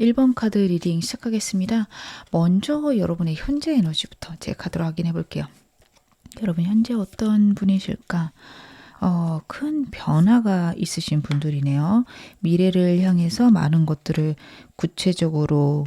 1번 카드 리딩 시작하겠습니다. 먼저 여러분의 현재 에너지부터 제 카드로 확인해 볼게요. 여러분 현재 어떤 분이실까? 큰 변화가 있으신 분들이네요. 미래를 향해서 많은 것들을 구체적으로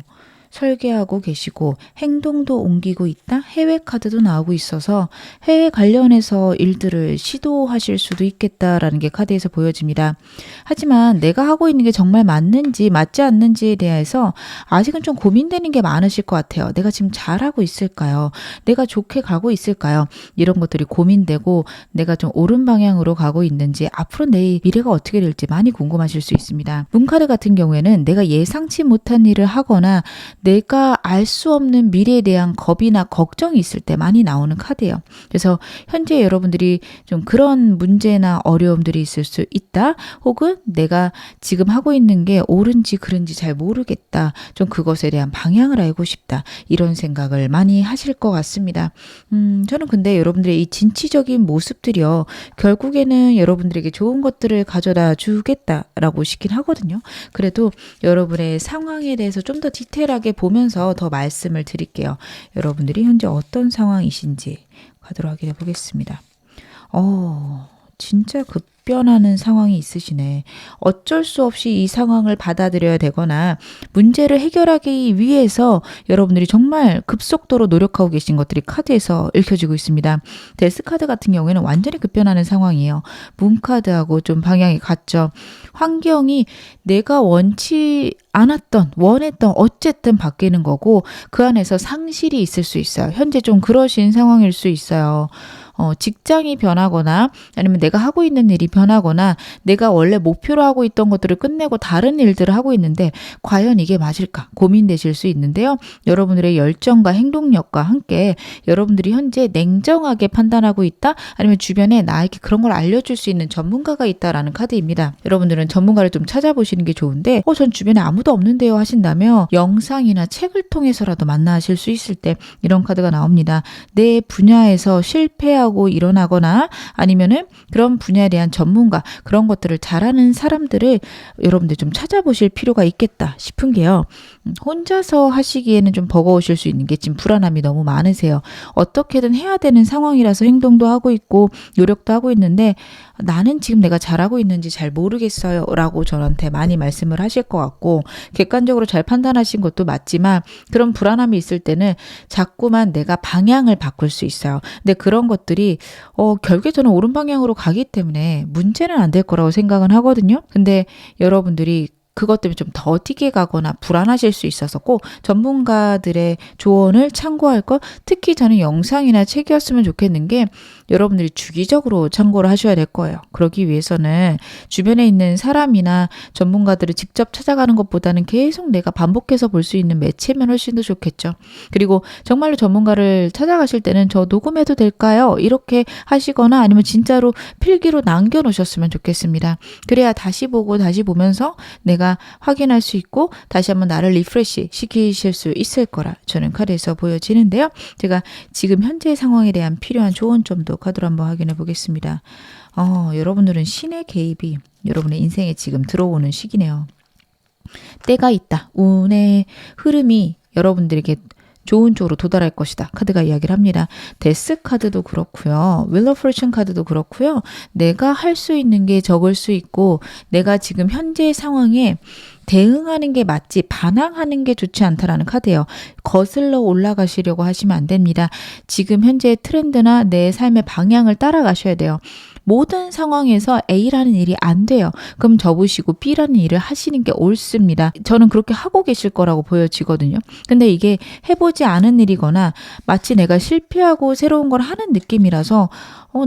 설계하고 계시고 행동도 옮기고 있다. 해외 카드도 나오고 있어서 해외 관련해서 일들을 시도하실 수도 있겠다라는 게 카드에서 보여집니다. 하지만 내가 하고 있는 게 정말 맞는지 맞지 않는지에 대해서 아직은 좀 고민되는 게 많으실 것 같아요. 내가 지금 잘하고 있을까요? 내가 좋게 가고 있을까요? 이런 것들이 고민되고 내가 좀 옳은 방향으로 가고 있는지 앞으로 내 미래가 어떻게 될지 많이 궁금하실 수 있습니다. 문카드 같은 경우에는 내가 예상치 못한 일을 하거나 내가 알 수 없는 미래에 대한 겁이나 걱정이 있을 때 많이 나오는 카드예요. 그래서 현재 여러분들이 좀 그런 문제나 어려움들이 있을 수 있다. 혹은 내가 지금 하고 있는 게 옳은지 그른지 잘 모르겠다. 좀 그것에 대한 방향을 알고 싶다. 이런 생각을 많이 하실 것 같습니다. 저는 근데 여러분들의 이 진취적인 모습들이요. 결국에는 여러분들에게 좋은 것들을 가져다 주겠다라고 싶긴 하거든요. 그래도 여러분의 상황에 대해서 좀 더 디테일하게 보면서 더 말씀을 드릴게요. 여러분들이 현재 어떤 상황이신지 카드로 확인해 보겠습니다. 진짜 급변하는 상황이 있으시네. 어쩔 수 없이 이 상황을 받아들여야 되거나 문제를 해결하기 위해서 여러분들이 정말 급속도로 노력하고 계신 것들이 카드에서 읽혀지고 있습니다. 데스 카드 같은 경우에는 완전히 급변하는 상황이에요. 문 카드하고 좀 방향이 같죠. 환경이 내가 원치 않았던, 원했던 어쨌든 바뀌는 거고 그 안에서 상실이 있을 수 있어요. 현재 좀 그러신 상황일 수 있어요. 직장이 변하거나 아니면 내가 하고 있는 일이 변하거나 내가 원래 목표로 하고 있던 것들을 끝내고 다른 일들을 하고 있는데 과연 이게 맞을까 고민되실 수 있는데요. 여러분들의 열정과 행동력과 함께 여러분들이 현재 냉정하게 판단하고 있다 아니면 주변에 나에게 그런 걸 알려줄 수 있는 전문가가 있다라는 카드입니다. 여러분들은 전문가를 좀 찾아보시는 게 좋은데 전 주변에 아무도 없는데요 하신다면 영상이나 책을 통해서라도 만나실 수 있을 때 이런 카드가 나옵니다. 내 분야에서 실패하고 일어나거나 아니면은 그런 분야에 대한 전문가 그런 것들을 잘하는 사람들을 여러분들 좀 찾아보실 필요가 있겠다 싶은 게요. 혼자서 하시기에는 좀 버거우실 수 있는 게 지금 불안함이 너무 많으세요. 어떻게든 해야 되는 상황이라서 행동도 하고 있고 노력도 하고 있는데 나는 지금 내가 잘하고 있는지 잘 모르겠어요 라고 저한테 많이 말씀을 하실 것 같고 객관적으로 잘 판단하신 것도 맞지만 그런 불안함이 있을 때는 자꾸만 내가 방향을 바꿀 수 있어요. 근데 그런 것들이 결국에 저는 옳은 방향으로 가기 때문에 문제는 안 될 거라고 생각은 하거든요. 근데 여러분들이 그것 때문에 좀 더디게 가거나 불안하실 수 있어서 꼭 전문가들의 조언을 참고할 것 특히 저는 영상이나 책이었으면 좋겠는 게 여러분들이 주기적으로 참고를 하셔야 될 거예요. 그러기 위해서는 주변에 있는 사람이나 전문가들을 직접 찾아가는 것보다는 계속 내가 반복해서 볼 수 있는 매체면 훨씬 더 좋겠죠. 그리고 정말로 전문가를 찾아가실 때는 저 녹음해도 될까요? 이렇게 하시거나 아니면 진짜로 필기로 남겨놓으셨으면 좋겠습니다. 그래야 다시 보고 다시 보면서 내가 확인할 수 있고 다시 한번 나를 리프레시 시키실 수 있을 거라 저는 카드에서 보여지는데요. 제가 지금 현재 상황에 대한 필요한 조언점도 카드로 한번 확인해 보겠습니다. 여러분들은 신의 개입이 여러분의 인생에 지금 들어오는 시기네요. 때가 있다. 운의 흐름이 여러분들에게 좋은 쪽으로 도달할 것이다. 카드가 이야기를 합니다. 데스 카드도 그렇고요. 윌 오브 포춘 카드도 그렇고요. 내가 할 수 있는 게 적을 수 있고 내가 지금 현재 상황에 대응하는 게 맞지 반항하는 게 좋지 않다라는 카드예요. 거슬러 올라가시려고 하시면 안 됩니다. 지금 현재 트렌드나 내 삶의 방향을 따라가셔야 돼요. 모든 상황에서 A라는 일이 안 돼요. 그럼 접으시고 B라는 일을 하시는 게 옳습니다. 저는 그렇게 하고 계실 거라고 보여지거든요. 근데 이게 해보지 않은 일이거나 마치 내가 실패하고 새로운 걸 하는 느낌이라서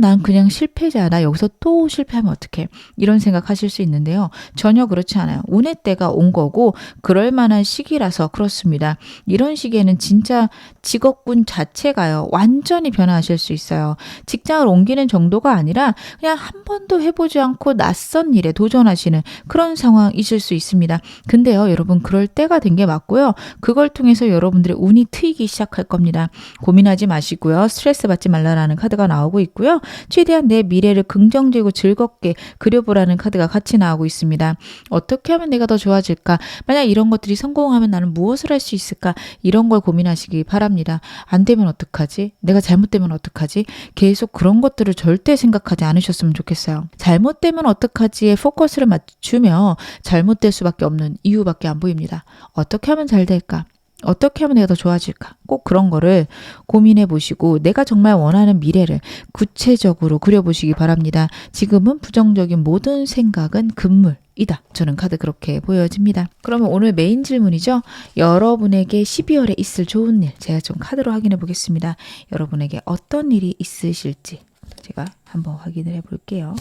난 그냥 실패자야. 나 여기서 또 실패하면 어떡해. 이런 생각하실 수 있는데요. 전혀 그렇지 않아요. 운의 때가 온 거고 그럴 만한 시기라서 그렇습니다. 이런 시기에는 진짜 직업군 자체가요. 완전히 변화하실 수 있어요. 직장을 옮기는 정도가 아니라 그냥 한 번도 해보지 않고 낯선 일에 도전하시는 그런 상황이실 수 있습니다. 근데요. 여러분 그럴 때가 된 게 맞고요. 그걸 통해서 여러분들의 운이 트이기 시작할 겁니다. 고민하지 마시고요. 스트레스 받지 말라라는 카드가 나오고 있고요. 있고요. 최대한 내 미래를 긍정적이고 즐겁게 그려보라는 카드가 같이 나오고 있습니다. 어떻게 하면 내가 더 좋아질까? 만약 이런 것들이 성공하면 나는 무엇을 할 수 있을까? 이런 걸 고민하시기 바랍니다. 안 되면 어떡하지? 내가 잘못되면 어떡하지? 계속 그런 것들을 절대 생각하지 않으셨으면 좋겠어요. 잘못되면 어떡하지에 포커스를 맞추며 잘못될 수밖에 없는 이유밖에 안 보입니다. 어떻게 하면 잘 될까? 어떻게 하면 내가 더 좋아질까? 꼭 그런 거를 고민해 보시고 내가 정말 원하는 미래를 구체적으로 그려보시기 바랍니다. 지금은 부정적인 모든 생각은 금물이다. 저는 카드 그렇게 보여집니다. 그러면 오늘 메인 질문이죠. 여러분에게 12월에 있을 좋은 일, 제가 좀 카드로 확인해 보겠습니다. 여러분에게 어떤 일이 있으실지 제가 한번 확인을 해 볼게요.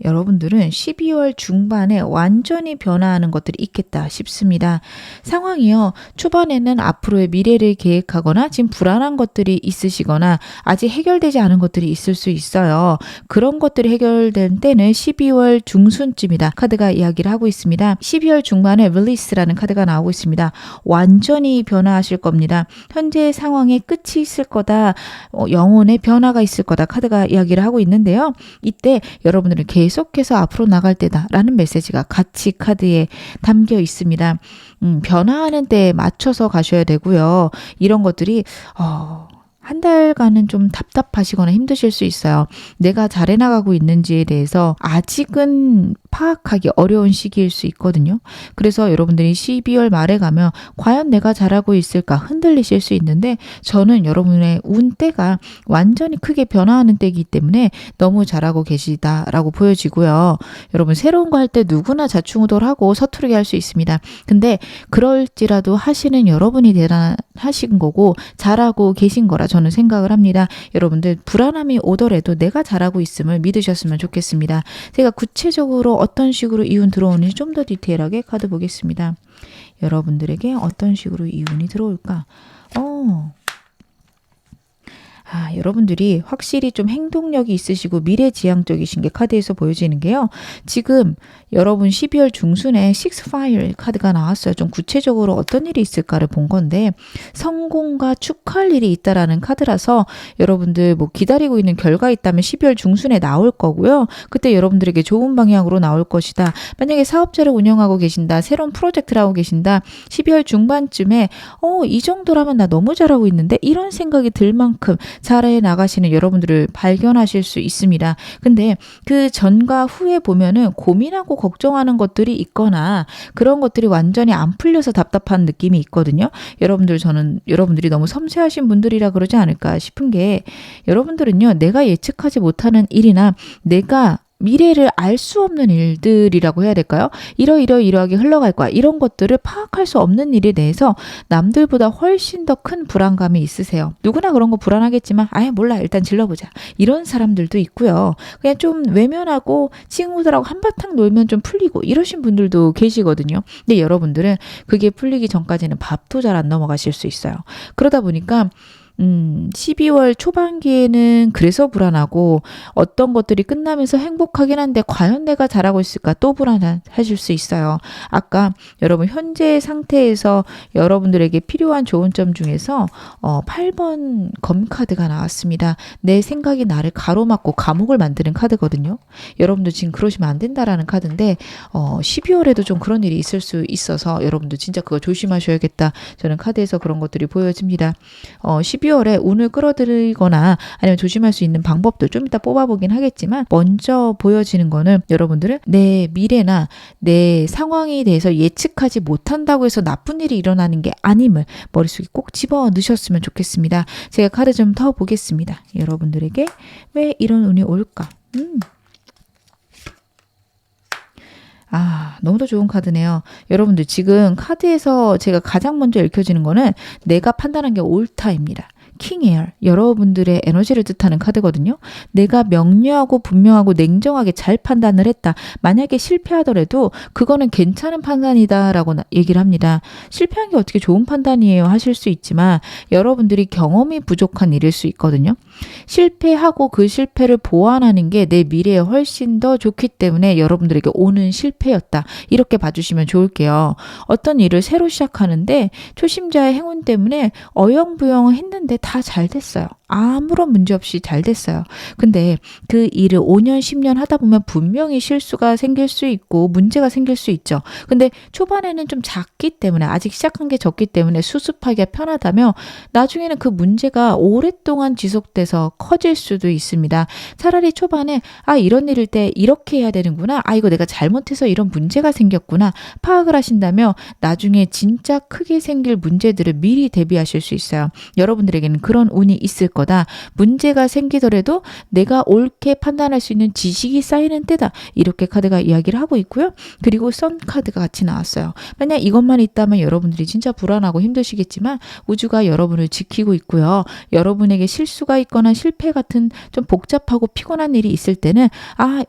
여러분들은 12월 중반에 완전히 변화하는 것들이 있겠다 싶습니다. 상황이요. 초반에는 앞으로의 미래를 계획하거나 지금 불안한 것들이 있으시거나 아직 해결되지 않은 것들이 있을 수 있어요. 그런 것들이 해결된 때는 12월 중순쯤이다. 카드가 이야기를 하고 있습니다. 12월 중반에 릴리스라는 카드가 나오고 있습니다. 완전히 변화하실 겁니다. 현재의 상황에 끝이 있을 거다. 영혼의 변화가 있을 거다. 카드가 이야기를 하고 있는데요. 이때 여러분들은 계속해서 앞으로 나갈 때다라는 메시지가 같이 카드에 담겨 있습니다. 변화하는 때에 맞춰서 가셔야 되고요. 이런 것들이 한 달간은 좀 답답하시거나 힘드실 수 있어요. 내가 잘해 나가고 있는지에 대해서 아직은 파악하기 어려운 시기일 수 있거든요. 그래서 여러분들이 12월 말에 가면 과연 내가 잘하고 있을까 흔들리실 수 있는데 저는 여러분의 운때가 완전히 크게 변화하는 때이기 때문에 너무 잘하고 계시다라고 보여지고요. 여러분 새로운 거 할 때 누구나 자충우돌하고 서투르게 할 수 있습니다. 근데 그럴지라도 하시는 여러분이 대단하신 거고 잘하고 계신 거라 저는 생각을 합니다. 여러분들 불안함이 오더라도 내가 잘하고 있음을 믿으셨으면 좋겠습니다. 제가 구체적으로 어떤 식으로 이운 들어오는지 좀 더 디테일하게 카드 보겠습니다. 여러분들에게 어떤 식으로 이운이 들어올까? 여러분들이 확실히 좀 행동력이 있으시고 미래지향적이신 게 카드에서 보여지는 게요. 지금 여러분 12월 중순에 Six Fire 카드가 나왔어요. 좀 구체적으로 어떤 일이 있을까를 본 건데 성공과 축하할 일이 있다라는 카드라서 여러분들 뭐 기다리고 있는 결과 있다면 12월 중순에 나올 거고요. 그때 여러분들에게 좋은 방향으로 나올 것이다. 만약에 사업자를 운영하고 계신다. 새로운 프로젝트를 하고 계신다. 12월 중반쯤에 이 정도라면 나 너무 잘하고 있는데 이런 생각이 들 만큼 잘해 나가시는 여러분들을 발견하실 수 있습니다. 근데 그 전과 후에 보면은 고민하고 걱정하는 것들이 있거나 그런 것들이 완전히 안 풀려서 답답한 느낌이 있거든요. 저는 여러분들이 너무 섬세하신 분들이라 그러지 않을까 싶은 게 여러분들은요, 내가 예측하지 못하는 일이나 내가 미래를 알 수 없는 일들이라고 해야 될까요? 이러이러하게 흘러갈 거야. 이런 것들을 파악할 수 없는 일에 대해서 남들보다 훨씬 더 큰 불안감이 있으세요. 누구나 그런 거 불안하겠지만 아예 몰라 일단 질러보자. 이런 사람들도 있고요. 그냥 좀 외면하고 친구들하고 한바탕 놀면 좀 풀리고 이러신 분들도 계시거든요. 근데 여러분들은 그게 풀리기 전까지는 밥도 잘 안 넘어가실 수 있어요. 그러다 보니까 12월 초반기에는 그래서 불안하고 어떤 것들이 끝나면서 행복하긴 한데 과연 내가 잘하고 있을까 또 불안하실 수 있어요. 아까 여러분 현재 상태에서 여러분들에게 필요한 좋은 점 중에서 8번 검카드가 나왔습니다. 내 생각이 나를 가로막고 감옥을 만드는 카드거든요. 여러분들 지금 그러시면 안 된다라는 카드인데 12월에도 좀 그런 일이 있을 수 있어서 여러분들 진짜 그거 조심하셔야겠다. 저는 카드에서 그런 것들이 보여집니다. 12월에 운을 끌어들이거나 아니면 조심할 수 있는 방법도 좀 이따 뽑아보긴 하겠지만 먼저 보여지는 거는 여러분들은 내 미래나 내 상황에 대해서 예측하지 못한다고 해서 나쁜 일이 일어나는 게 아님을 머릿속에 꼭 집어 넣으셨으면 좋겠습니다. 제가 카드 좀 더 보겠습니다. 여러분들에게 왜 이런 운이 올까? 너무도 좋은 카드네요. 여러분들 지금 카드에서 제가 가장 먼저 읽혀지는 거는 내가 판단한 게 옳다입니다. 킹에어, 여러분들의 에너지를 뜻하는 카드거든요. 내가 명료하고 분명하고 냉정하게 잘 판단을 했다. 만약에 실패하더라도 그거는 괜찮은 판단이다라고 얘기를 합니다. 실패한 게 어떻게 좋은 판단이에요 하실 수 있지만 여러분들이 경험이 부족한 일일 수 있거든요. 실패하고 그 실패를 보완하는 게 내 미래에 훨씬 더 좋기 때문에 여러분들에게 오는 실패였다. 이렇게 봐주시면 좋을게요. 어떤 일을 새로 시작하는데 초심자의 행운 때문에 어영부영 했는데 다 잘 됐어요. 아무런 문제 없이 잘 됐어요. 근데 그 일을 5년, 10년 하다 보면 분명히 실수가 생길 수 있고 문제가 생길 수 있죠. 근데 초반에는 좀 작기 때문에 아직 시작한 게 적기 때문에 수습하기가 편하다면 나중에는 그 문제가 오랫동안 지속돼서 커질 수도 있습니다. 차라리 초반에 이런 일일 때 이렇게 해야 되는구나. 이거 내가 잘못해서 이런 문제가 생겼구나. 파악을 하신다면 나중에 진짜 크게 생길 문제들을 미리 대비하실 수 있어요. 여러분들에게는 그런 운이 있을 거다. 문제가 생기더라도 내가 옳게 판단할 수 있는 지식이 쌓이는 때다. 이렇게 카드가 이야기를 하고 있고요. 그리고 선 카드가 같이 나왔어요. 만약 이것만 있다면 여러분들이 진짜 불안하고 힘드시겠지만 우주가 여러분을 지키고 있고요. 여러분에게 실수가 있거나 실패 같은 좀 복잡하고 피곤한 일이 있을 때는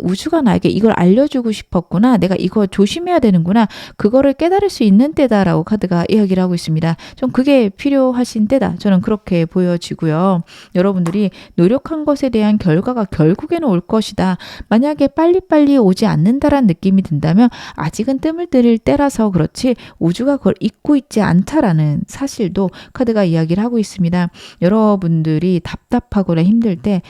우주가 나에게 이걸 알려주고 싶었구나. 내가 이거 조심해야 되는구나. 그거를 깨달을 수 있는 때다라고 카드가 이야기를 하고 있습니다. 좀 그게 필요하신 때다. 저는 그렇게 보여지고요. 여러분들이 노력한 것에 대한 결과가 결국에는 올 것이다. 만약에 빨리빨리 오지 않는다라는 느낌이 든다면 아직은 뜸을 들일 때라서 그렇지 우주가 그걸 잊고 있지 않다라는 사실도 카드가 이야기를 하고 있습니다. 여러분들이 답답하거나 힘들 때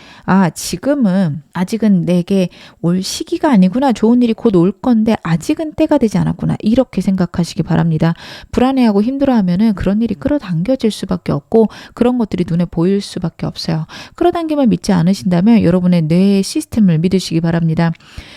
지금은 아직은 내게 올 시기가 아니구나. 좋은 일이 곧 올 건데 아직은 때가 되지 않았구나. 이렇게 생각하시기 바랍니다. 불안해하고 힘들어하면은 그런 일이 끌어당겨질 수밖에 없고 그런 것들이 눈에 보일 수밖에 없어요. 끌어당김을 믿지 않으신다면 여러분의 뇌의 시스템을 믿으시기 바랍니다.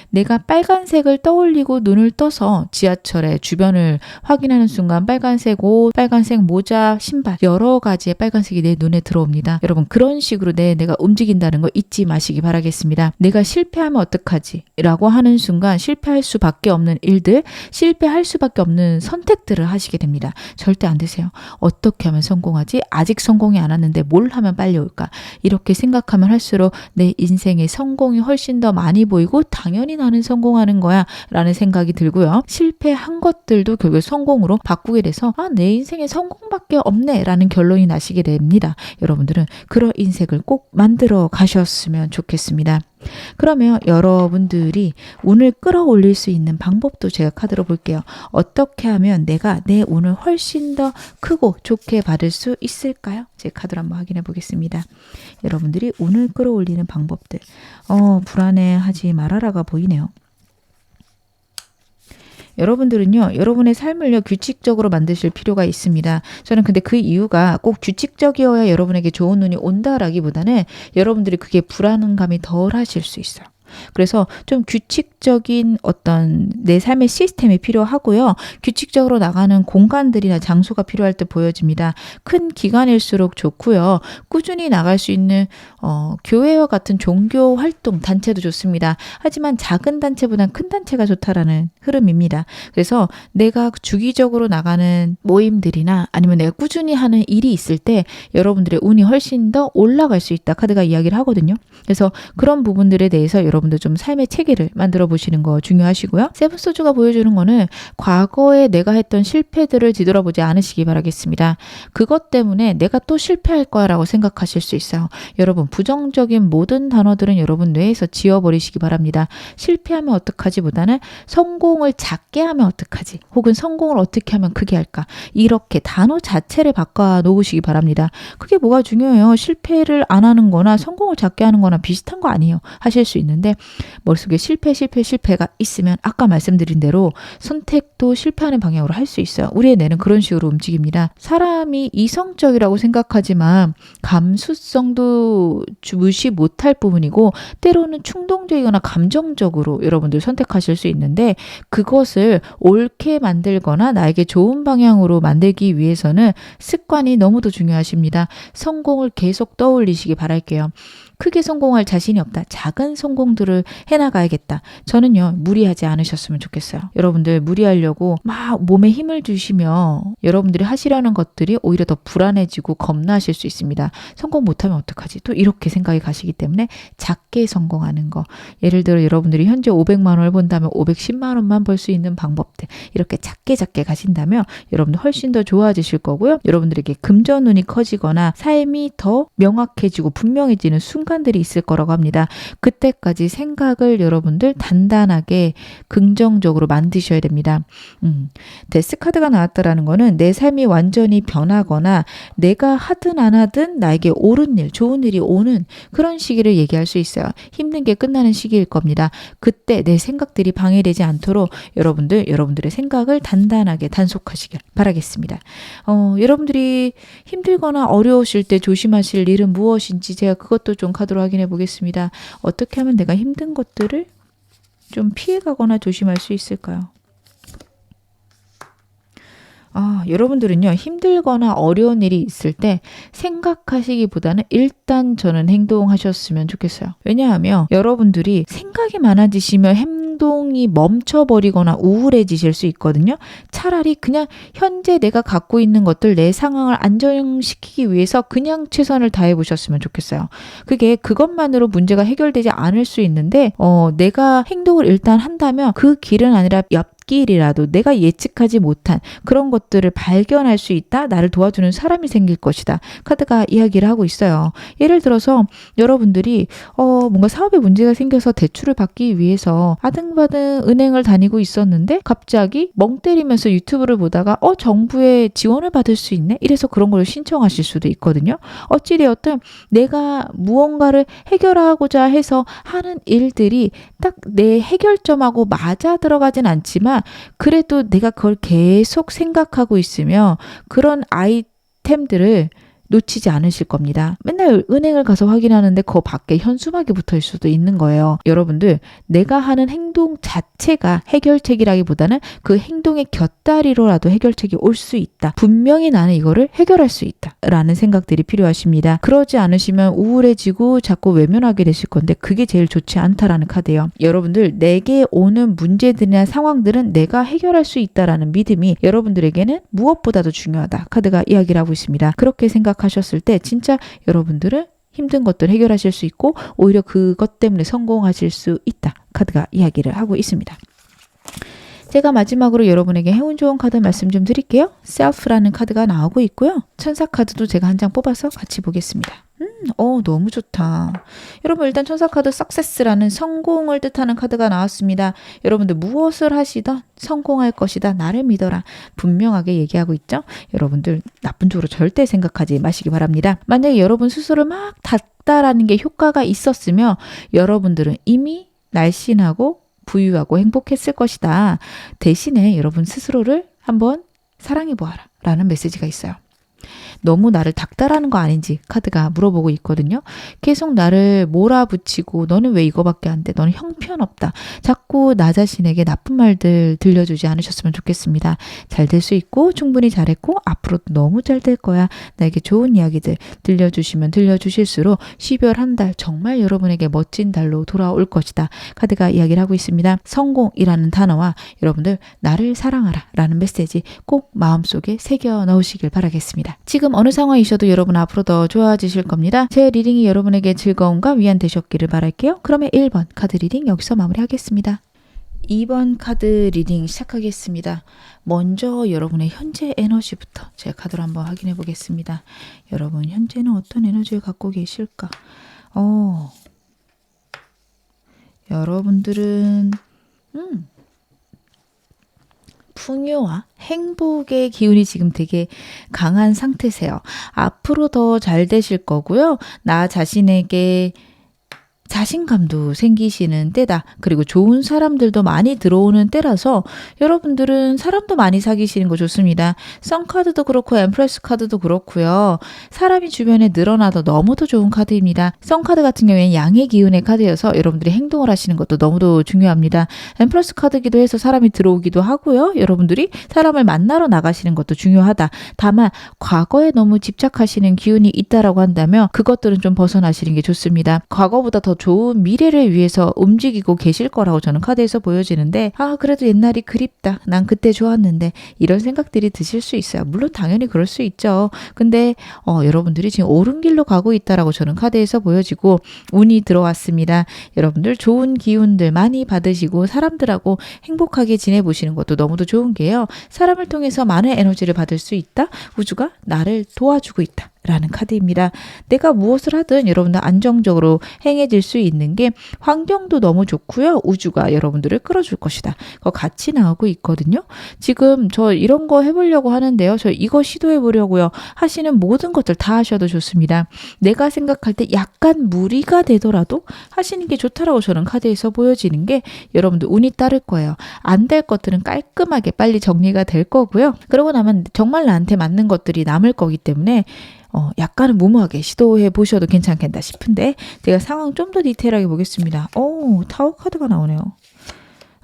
내가 빨간색을 떠올리고 눈을 떠서 지하철의 주변을 확인하는 순간 빨간색 옷, 빨간색 모자, 신발 여러 가지의 빨간색이 내 눈에 들어옵니다. 여러분 그런 식으로 내가 움직인다는 거 잊지 마시기 바라겠습니다. 내가 실패하면 어떡하지? 라고 하는 순간 실패할 수밖에 없는 일들, 실패할 수밖에 없는 선택들을 하시게 됩니다. 절대 안 되세요. 어떻게 하면 성공하지? 아직 성공이 안 왔는데 뭘 하면 빨리 올까? 이렇게 생각하면 할수록 내 인생의 성공이 훨씬 더 많이 보이고 당연히 나는 성공하는 거야 라는 생각이 들고요. 실패한 것들도 결국 성공으로 바꾸게 돼서 내 인생에 성공밖에 없네 라는 결론이 나시게 됩니다. 여러분들은 그런 인생을 꼭 만들어 가셨으면 좋겠습니다. 그러면 여러분들이 운을 끌어올릴 수 있는 방법도 제가 카드로 볼게요. 어떻게 하면 내가 내 운을 훨씬 더 크고 좋게 받을 수 있을까요? 제 카드로 한번 확인해 보겠습니다. 여러분들이 운을 끌어올리는 방법들. 불안해하지 말아라가 보이네요. 여러분들은요, 여러분의 삶을요, 규칙적으로 만드실 필요가 있습니다. 저는 근데 그 이유가 꼭 규칙적이어야 여러분에게 좋은 운이 온다라기보다는 여러분들이 그게 불안감이 덜 하실 수 있어요. 그래서 좀 규칙적인 어떤 내 삶의 시스템이 필요하고요. 규칙적으로 나가는 공간들이나 장소가 필요할 때 보여집니다. 큰 기관일수록 좋고요. 꾸준히 나갈 수 있는 교회와 같은 종교 활동 단체도 좋습니다. 하지만 작은 단체보다는 큰 단체가 좋다라는 흐름입니다. 그래서 내가 주기적으로 나가는 모임들이나 아니면 내가 꾸준히 하는 일이 있을 때 여러분들의 운이 훨씬 더 올라갈 수 있다. 카드가 이야기를 하거든요. 그래서 그런 부분들에 대해서 여러분들 좀 삶의 체계를 만들어 보시는 거 중요하시고요. 세븐소주가 보여주는 거는 과거에 내가 했던 실패들을 뒤돌아보지 않으시기 바라겠습니다. 그것 때문에 내가 또 실패할 거야 라고 생각하실 수 있어요. 여러분 부정적인 모든 단어들은 여러분 뇌에서 지워버리시기 바랍니다. 실패하면 어떡하지 보다는 성공을 작게 하면 어떡하지? 혹은 성공을 어떻게 하면 크게 할까? 이렇게 단어 자체를 바꿔 놓으시기 바랍니다. 그게 뭐가 중요해요? 실패를 안 하는 거나 성공을 작게 하는 거나 비슷한 거 아니에요. 하실 수 있는데 머릿속에 실패가 있으면 아까 말씀드린 대로 선택도 실패하는 방향으로 할 수 있어요. 우리의 뇌는 그런 식으로 움직입니다. 사람이 이성적이라고 생각하지만 감수성도 무시 못할 부분이고 때로는 충동적이거나 감정적으로 여러분들 선택하실 수 있는데 그것을 옳게 만들거나 나에게 좋은 방향으로 만들기 위해서는 습관이 너무도 중요하십니다. 성공을 계속 떠올리시기 바랄게요. 크게 성공할 자신이 없다. 작은 성공들을 해나가야겠다. 저는요, 무리하지 않으셨으면 좋겠어요. 여러분들 무리하려고 막 몸에 힘을 주시며 여러분들이 하시려는 것들이 오히려 더 불안해지고 겁나실 수 있습니다. 성공 못하면 어떡하지? 또 이렇게 생각이 가시기 때문에 작게 성공하는 거. 예를 들어 여러분들이 현재 500만 원을 번다면 510만 원만 벌 수 있는 방법들. 이렇게 작게 가신다면 여러분들 훨씬 더 좋아지실 거고요. 여러분들에게 금전운이 커지거나 삶이 더 명확해지고 분명해지는 순간들이 있을 거라고 합니다. 그때까지 생각을 여러분들 단단하게 긍정적으로 만드셔야 됩니다. 데스 카드가 나왔다라는 거는 내 삶이 완전히 변하거나 내가 하든 안 하든 나에게 옳은 일, 좋은 일이 오는 그런 시기를 얘기할 수 있어요. 힘든 게 끝나는 시기일 겁니다. 그때 내 생각들이 방해되지 않도록 여러분들의 생각을 단단하게 단속하시길 바라겠습니다. 여러분들이 힘들거나 어려우실 때 조심하실 일은 무엇인지 제가 그것도 좀 카드로 확인해 보겠습니다. 어떻게 하면 내가 힘든 것들을 좀 피해가거나 조심할 수 있을까요? 여러분들은요, 힘들거나 어려운 일이 있을 때 생각하시기보다는 일단 저는 행동하셨으면 좋겠어요. 왜냐하면 여러분들이 생각이 많아지시면 행동이 멈춰버리거나 우울해지실 수 있거든요. 차라리 그냥 현재 내가 갖고 있는 것들, 내 상황을 안정시키기 위해서 그냥 최선을 다해 보셨으면 좋겠어요. 그것만으로 문제가 해결되지 않을 수 있는데 내가 행동을 일단 한다면 그 길은 아니라 길이라도 내가 예측하지 못한 그런 것들을 발견할 수 있다. 나를 도와주는 사람이 생길 것이다. 카드가 이야기를 하고 있어요. 예를 들어서 여러분들이 뭔가 사업에 문제가 생겨서 대출을 받기 위해서 아등바등 은행을 다니고 있었는데 갑자기 멍 때리면서 유튜브를 보다가 정부의 지원을 받을 수 있네? 이래서 그런 걸 신청하실 수도 있거든요. 어찌되었든 내가 무언가를 해결하고자 해서 하는 일들이 딱 내 해결점하고 맞아 들어가진 않지만 그래도 내가 그걸 계속 생각하고 있으면 그런 아이템들을 놓치지 않으실 겁니다. 맨날 은행을 가서 확인하는데 그 밖에 현수막이 붙어 있을 수도 있는 거예요. 여러분들, 내가 하는 행동 자체가 해결책이라기보다는 그 행동의 곁다리로라도 해결책이 올 수 있다. 분명히 나는 이거를 해결할 수 있다. 라는 생각들이 필요하십니다. 그러지 않으시면 우울해지고 자꾸 외면하게 되실 건데 그게 제일 좋지 않다라는 카드예요. 여러분들, 내게 오는 문제들이나 상황들은 내가 해결할 수 있다라는 믿음이 여러분들에게는 무엇보다도 중요하다. 카드가 이야기를 하고 있습니다. 그렇게 생각하셨을 때 진짜 여러분들은 힘든 것들 해결하실 수 있고 오히려 그것 때문에 성공하실 수 있다. 카드가 이야기를 하고 있습니다. 제가 마지막으로 여러분에게 행운 좋은 카드 말씀 좀 드릴게요. 셀프라는 카드가 나오고 있고요. 천사 카드도 제가 한 장 뽑아서 같이 보겠습니다. 너무 좋다. 여러분, 일단 천사 카드 석세스라는 성공을 뜻하는 카드가 나왔습니다. 여러분들 무엇을 하시던 성공할 것이다. 나를 믿어라. 분명하게 얘기하고 있죠. 여러분들 나쁜 쪽으로 절대 생각하지 마시기 바랍니다. 만약에 여러분 스스로 막 닫다라는 게 효과가 있었으면 여러분들은 이미 날씬하고 부유하고 행복했을 것이다. 대신에 여러분 스스로를 한번 사랑해 보아라 라는 메시지가 있어요. 너무 나를 닥달하는 거 아닌지 카드가 물어보고 있거든요. 계속 나를 몰아붙이고 너는 왜 이거밖에 안 돼? 너는 형편없다. 자꾸 나 자신에게 나쁜 말들 들려주지 않으셨으면 좋겠습니다. 잘 될 수 있고 충분히 잘했고 앞으로도 너무 잘 될 거야. 나에게 좋은 이야기들 들려주시면 들려주실수록 12월 한 달 정말 여러분에게 멋진 달로 돌아올 것이다. 카드가 이야기를 하고 있습니다. 성공이라는 단어와 여러분들 나를 사랑하라 라는 메시지 꼭 마음속에 새겨 넣으시길 바라겠습니다. 지금 어느 상황이셔도 여러분 앞으로 더 좋아지실 겁니다. 제 리딩이 여러분에게 즐거움과 위안 되셨기를 바랄게요. 그러면 1번 카드 리딩 여기서 마무리하겠습니다. 2번 카드 리딩 시작하겠습니다. 먼저 여러분의 현재 에너지부터 제가 카드로 한번 확인해 보겠습니다. 여러분 현재는 어떤 에너지를 갖고 계실까? 여러분들은 풍요와 행복의 기운이 지금 되게 강한 상태세요. 앞으로 더 잘 되실 거고요. 나 자신에게 자신감도 생기시는 때다. 그리고 좋은 사람들도 많이 들어오는 때라서 여러분들은 사람도 많이 사귀시는 거 좋습니다. 썬카드도 그렇고 엠프레스 카드도 그렇고요. 사람이 주변에 늘어나도 너무도 좋은 카드입니다. 썬카드 같은 경우에는 양의 기운의 카드여서 여러분들이 행동을 하시는 것도 너무도 중요합니다. 엠프레스 카드기도 해서 사람이 들어오기도 하고요. 여러분들이 사람을 만나러 나가시는 것도 중요하다. 다만 과거에 너무 집착하시는 기운이 있다라고 한다면 그것들은 좀 벗어나시는 게 좋습니다. 과거보다 더 좋은 미래를 위해서 움직이고 계실 거라고 저는 카드에서 보여지는데 그래도 옛날이 그립다. 난 그때 좋았는데 이런 생각들이 드실 수 있어요. 물론 당연히 그럴 수 있죠. 근데 여러분들이 지금 옳은 길로 가고 있다라고 저는 카드에서 보여지고 운이 들어왔습니다. 여러분들 좋은 기운들 많이 받으시고 사람들하고 행복하게 지내보시는 것도 너무도 좋은 게요. 사람을 통해서 많은 에너지를 받을 수 있다. 우주가 나를 도와주고 있다. 라는 카드입니다. 내가 무엇을 하든 여러분들 안정적으로 행해질 수 있는 게 환경도 너무 좋고요. 우주가 여러분들을 끌어줄 것이다. 그거 같이 나오고 있거든요. 지금 저 이런 거 해보려고 하는데요. 저 이거 시도해보려고요. 하시는 모든 것들 다 하셔도 좋습니다. 내가 생각할 때 약간 무리가 되더라도 하시는 게 좋다라고 저는 카드에서 보여지는 게 여러분들 운이 따를 거예요. 안 될 것들은 깔끔하게 빨리 정리가 될 거고요. 그러고 나면 정말 나한테 맞는 것들이 남을 거기 때문에 약간은 무모하게 시도해 보셔도 괜찮겠다 싶은데 제가 상황 좀 더 디테일하게 보겠습니다. 타워 카드가 나오네요.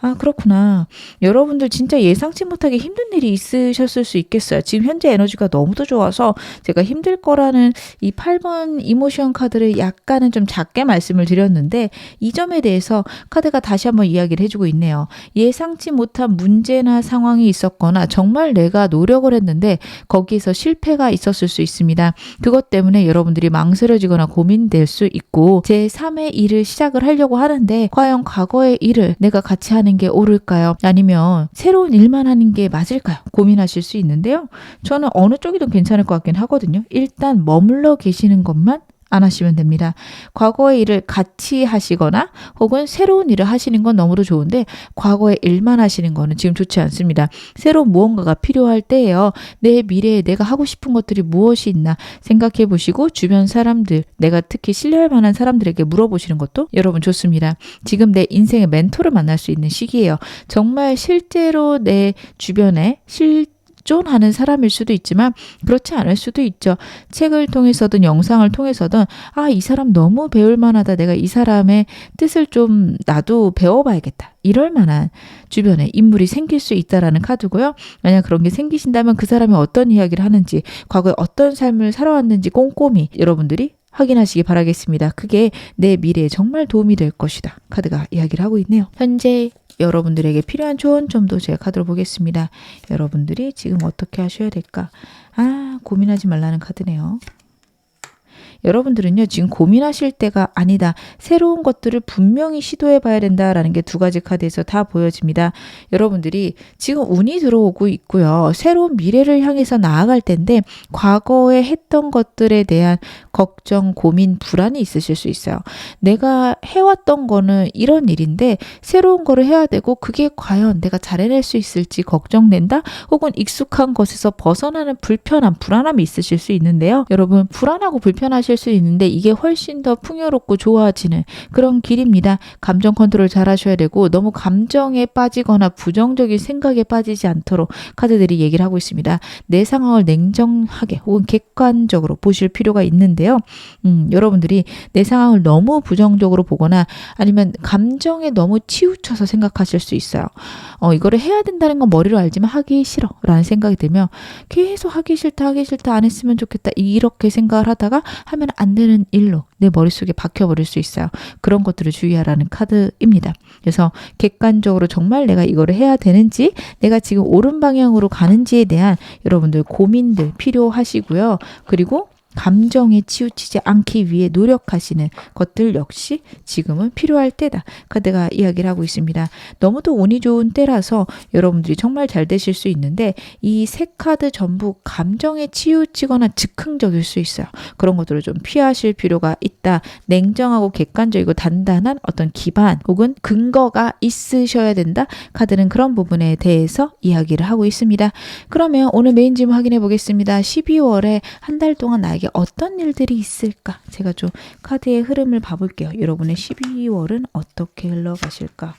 아, 그렇구나. 여러분들 진짜 예상치 못하게 힘든 일이 있으셨을 수 있겠어요. 지금 현재 에너지가 너무도 좋아서 제가 힘들 거라는 이 8번 이모션 카드를 약간은 좀 작게 말씀을 드렸는데 이 점에 대해서 카드가 다시 한번 이야기를 해주고 있네요. 예상치 못한 문제나 상황이 있었거나 정말 내가 노력을 했는데 거기에서 실패가 있었을 수 있습니다. 그것 때문에 여러분들이 망설여지거나 고민될 수 있고 제3의 일을 시작을 하려고 하는데 과연 과거의 일을 내가 같이 하는 게 옳을까요? 아니면 새로운 일만 하는 게 맞을까요? 고민하실 수 있는데요. 저는 어느 쪽이든 괜찮을 것 같긴 하거든요. 일단 머물러 계시는 것만 안 하시면 됩니다. 과거의 일을 같이 하시거나 혹은 새로운 일을 하시는 건 너무도 좋은데 과거의 일만 하시는 거는 지금 좋지 않습니다. 새로운 무언가가 필요할 때예요. 내 미래에 내가 하고 싶은 것들이 무엇이 있나 생각해 보시고 주변 사람들, 내가 특히 신뢰할 만한 사람들에게 물어보시는 것도 여러분 좋습니다. 지금 내 인생의 멘토를 만날 수 있는 시기예요. 정말 실제로 내 주변에 실존하는 사람일 수도 있지만 그렇지 않을 수도 있죠. 책을 통해서든 영상을 통해서든 이 사람 너무 배울 만하다. 내가 이 사람의 뜻을 좀 나도 배워봐야겠다. 이럴 만한 주변에 인물이 생길 수 있다라는 카드고요. 만약 그런 게 생기신다면 그 사람이 어떤 이야기를 하는지, 과거에 어떤 삶을 살아왔는지 꼼꼼히 여러분들이 확인하시기 바라겠습니다. 그게 내 미래에 정말 도움이 될 것이다. 카드가 이야기를 하고 있네요. 현재 여러분들에게 필요한 조언 좀더 제가 카드로 보겠습니다. 여러분들이 지금 어떻게 하셔야 될까? 고민하지 말라는 카드네요. 여러분들은요, 지금 고민하실 때가 아니다. 새로운 것들을 분명히 시도해 봐야 된다라는 게 두 가지 카드에서 다 보여집니다. 여러분들이 지금 운이 들어오고 있고요. 새로운 미래를 향해서 나아갈 텐데 과거에 했던 것들에 대한 걱정, 고민, 불안이 있으실 수 있어요. 내가 해왔던 거는 이런 일인데 새로운 거를 해야 되고 그게 과연 내가 잘 해낼 수 있을지 걱정된다? 혹은 익숙한 것에서 벗어나는 불편함, 불안함이 있으실 수 있는데요. 여러분, 불안하고 불편하실 수 있는데 이게 훨씬 더 풍요롭고 좋아지는 그런 길입니다. 감정 컨트롤 잘 하셔야 되고 너무 감정에 빠지거나 부정적인 생각에 빠지지 않도록 카드들이 얘기를 하고 있습니다. 내 상황을 냉정하게 혹은 객관적으로 보실 필요가 있는데요. 여러분들이 내 상황을 너무 부정적으로 보거나 아니면 감정에 너무 치우쳐서 생각하실 수 있어요. 이거를 해야 된다는 건 머리로 알지만 하기 싫어 라는 생각이 들면 계속 하기 싫다 안 했으면 좋겠다 이렇게 생각을 하다가 하면 안 되는 일로 내 머릿속에 박혀버릴 수 있어요. 그런 것들을 주의하라는 카드입니다. 그래서 객관적으로 정말 내가 이거를 해야 되는지 내가 지금 옳은 방향으로 가는지에 대한 여러분들 고민들 필요하시고요. 그리고 감정에 치우치지 않기 위해 노력하시는 것들 역시 지금은 필요할 때다. 카드가 이야기를 하고 있습니다. 너무도 운이 좋은 때라서 여러분들이 정말 잘 되실 수 있는데 이 세 카드 전부 감정에 치우치거나 즉흥적일 수 있어요. 그런 것들을 좀 피하실 필요가 있다. 냉정하고 객관적이고 단단한 어떤 기반 혹은 근거가 있으셔야 된다. 카드는 그런 부분에 대해서 이야기를 하고 있습니다. 그러면 오늘 메인 질문 확인해 보겠습니다. 12월에 한 달 동안 나에게 어떤 일들이 있을까? 제가 좀 카드의 흐름을 봐볼게요. 여러분의 12월은 어떻게 흘러가실까?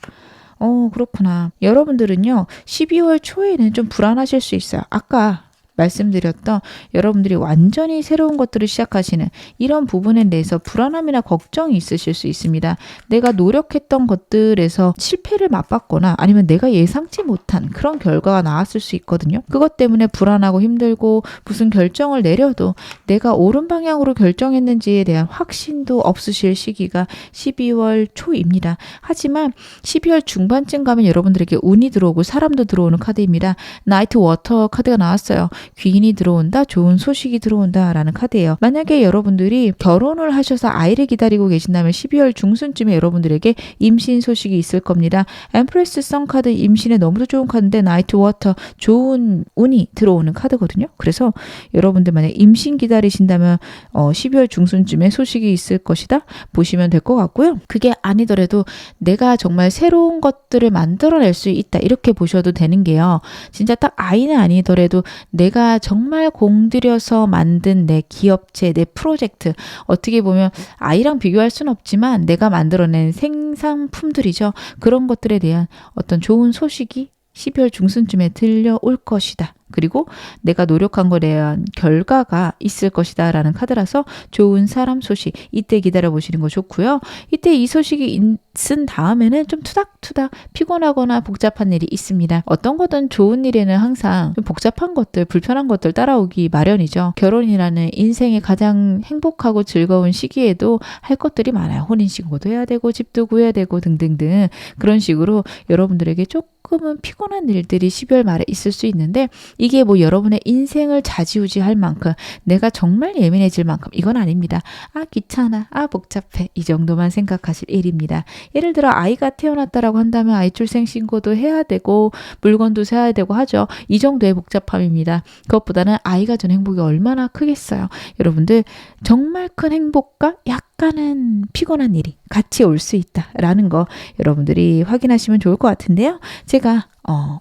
그렇구나. 여러분들은요, 12월 초에는 좀 불안하실 수 있어요. 아까 말씀드렸던 여러분들이 완전히 새로운 것들을 시작하시는 이런 부분에 대해서 불안함이나 걱정이 있으실 수 있습니다. 내가 노력했던 것들에서 실패를 맛봤거나 아니면 내가 예상치 못한 그런 결과가 나왔을 수 있거든요. 그것 때문에 불안하고 힘들고 무슨 결정을 내려도 내가 옳은 방향으로 결정했는지에 대한 확신도 없으실 시기가 12월 초입니다. 하지만 12월 중반쯤 가면 여러분들에게 운이 들어오고 사람도 들어오는 카드입니다. 나이트 워터 카드가 나왔어요. 귀인이 들어온다, 좋은 소식이 들어온다 라는 카드예요. 만약에 여러분들이 결혼을 하셔서 아이를 기다리고 계신다면 12월 중순쯤에 여러분들에게 임신 소식이 있을 겁니다. 엠프레스 선 카드 임신에 너무도 좋은 카드인데 나이트 워터 좋은 운이 들어오는 카드거든요. 그래서 여러분들 만약 임신 기다리신다면 12월 중순쯤에 소식이 있을 것이다 보시면 될 것 같고요. 그게 아니더라도 내가 정말 새로운 것들을 만들어낼 수 있다 이렇게 보셔도 되는 게요. 진짜 딱 아이는 아니더라도 내가 정말 공들여서 만든 내 기업체, 내 프로젝트 어떻게 보면 아이랑 비교할 수는 없지만 내가 만들어낸 생산품들이죠. 그런 것들에 대한 어떤 좋은 소식이 12월 중순쯤에 들려올 것이다. 그리고 내가 노력한 것에 대한 결과가 있을 것이다 라는 카드라서 좋은 사람 소식 이때 기다려 보시는 거 좋고요. 이때 이 소식이 있은 다음에는 좀 투닥투닥 피곤하거나 복잡한 일이 있습니다. 어떤 거든 좋은 일에는 항상 좀 복잡한 것들, 불편한 것들 따라오기 마련이죠. 결혼이라는 인생의 가장 행복하고 즐거운 시기에도 할 것들이 많아요. 혼인신고도 해야 되고 집도 구해야 되고 등등등 그런 식으로 여러분들에게 조금은 피곤한 일들이 12월 말에 있을 수 있는데 이게 뭐 여러분의 인생을 좌지우지할 만큼 내가 정말 예민해질 만큼 이건 아닙니다. 아 귀찮아, 아 복잡해 이 정도만 생각하실 일입니다. 예를 들어 아이가 태어났다라고 한다면 아이 출생 신고도 해야 되고 물건도 사야 되고 하죠. 이 정도의 복잡함입니다. 그것보다는 아이가 준 행복이 얼마나 크겠어요. 여러분들 정말 큰 행복과 약간은 피곤한 일이 같이 올 수 있다라는 거 여러분들이 확인하시면 좋을 것 같은데요. 제가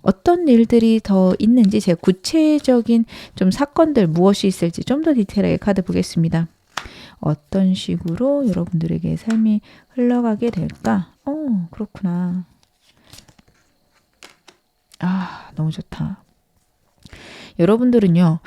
어떤 일들이 더 있는지 제가 구체적인 좀 사건들 무엇이 있을지 좀 더 디테일하게 카드 보겠습니다. 어떤 식으로 여러분들에게 삶이 흘러가게 될까? 그렇구나. 아, 너무 좋다. 여러분들은요,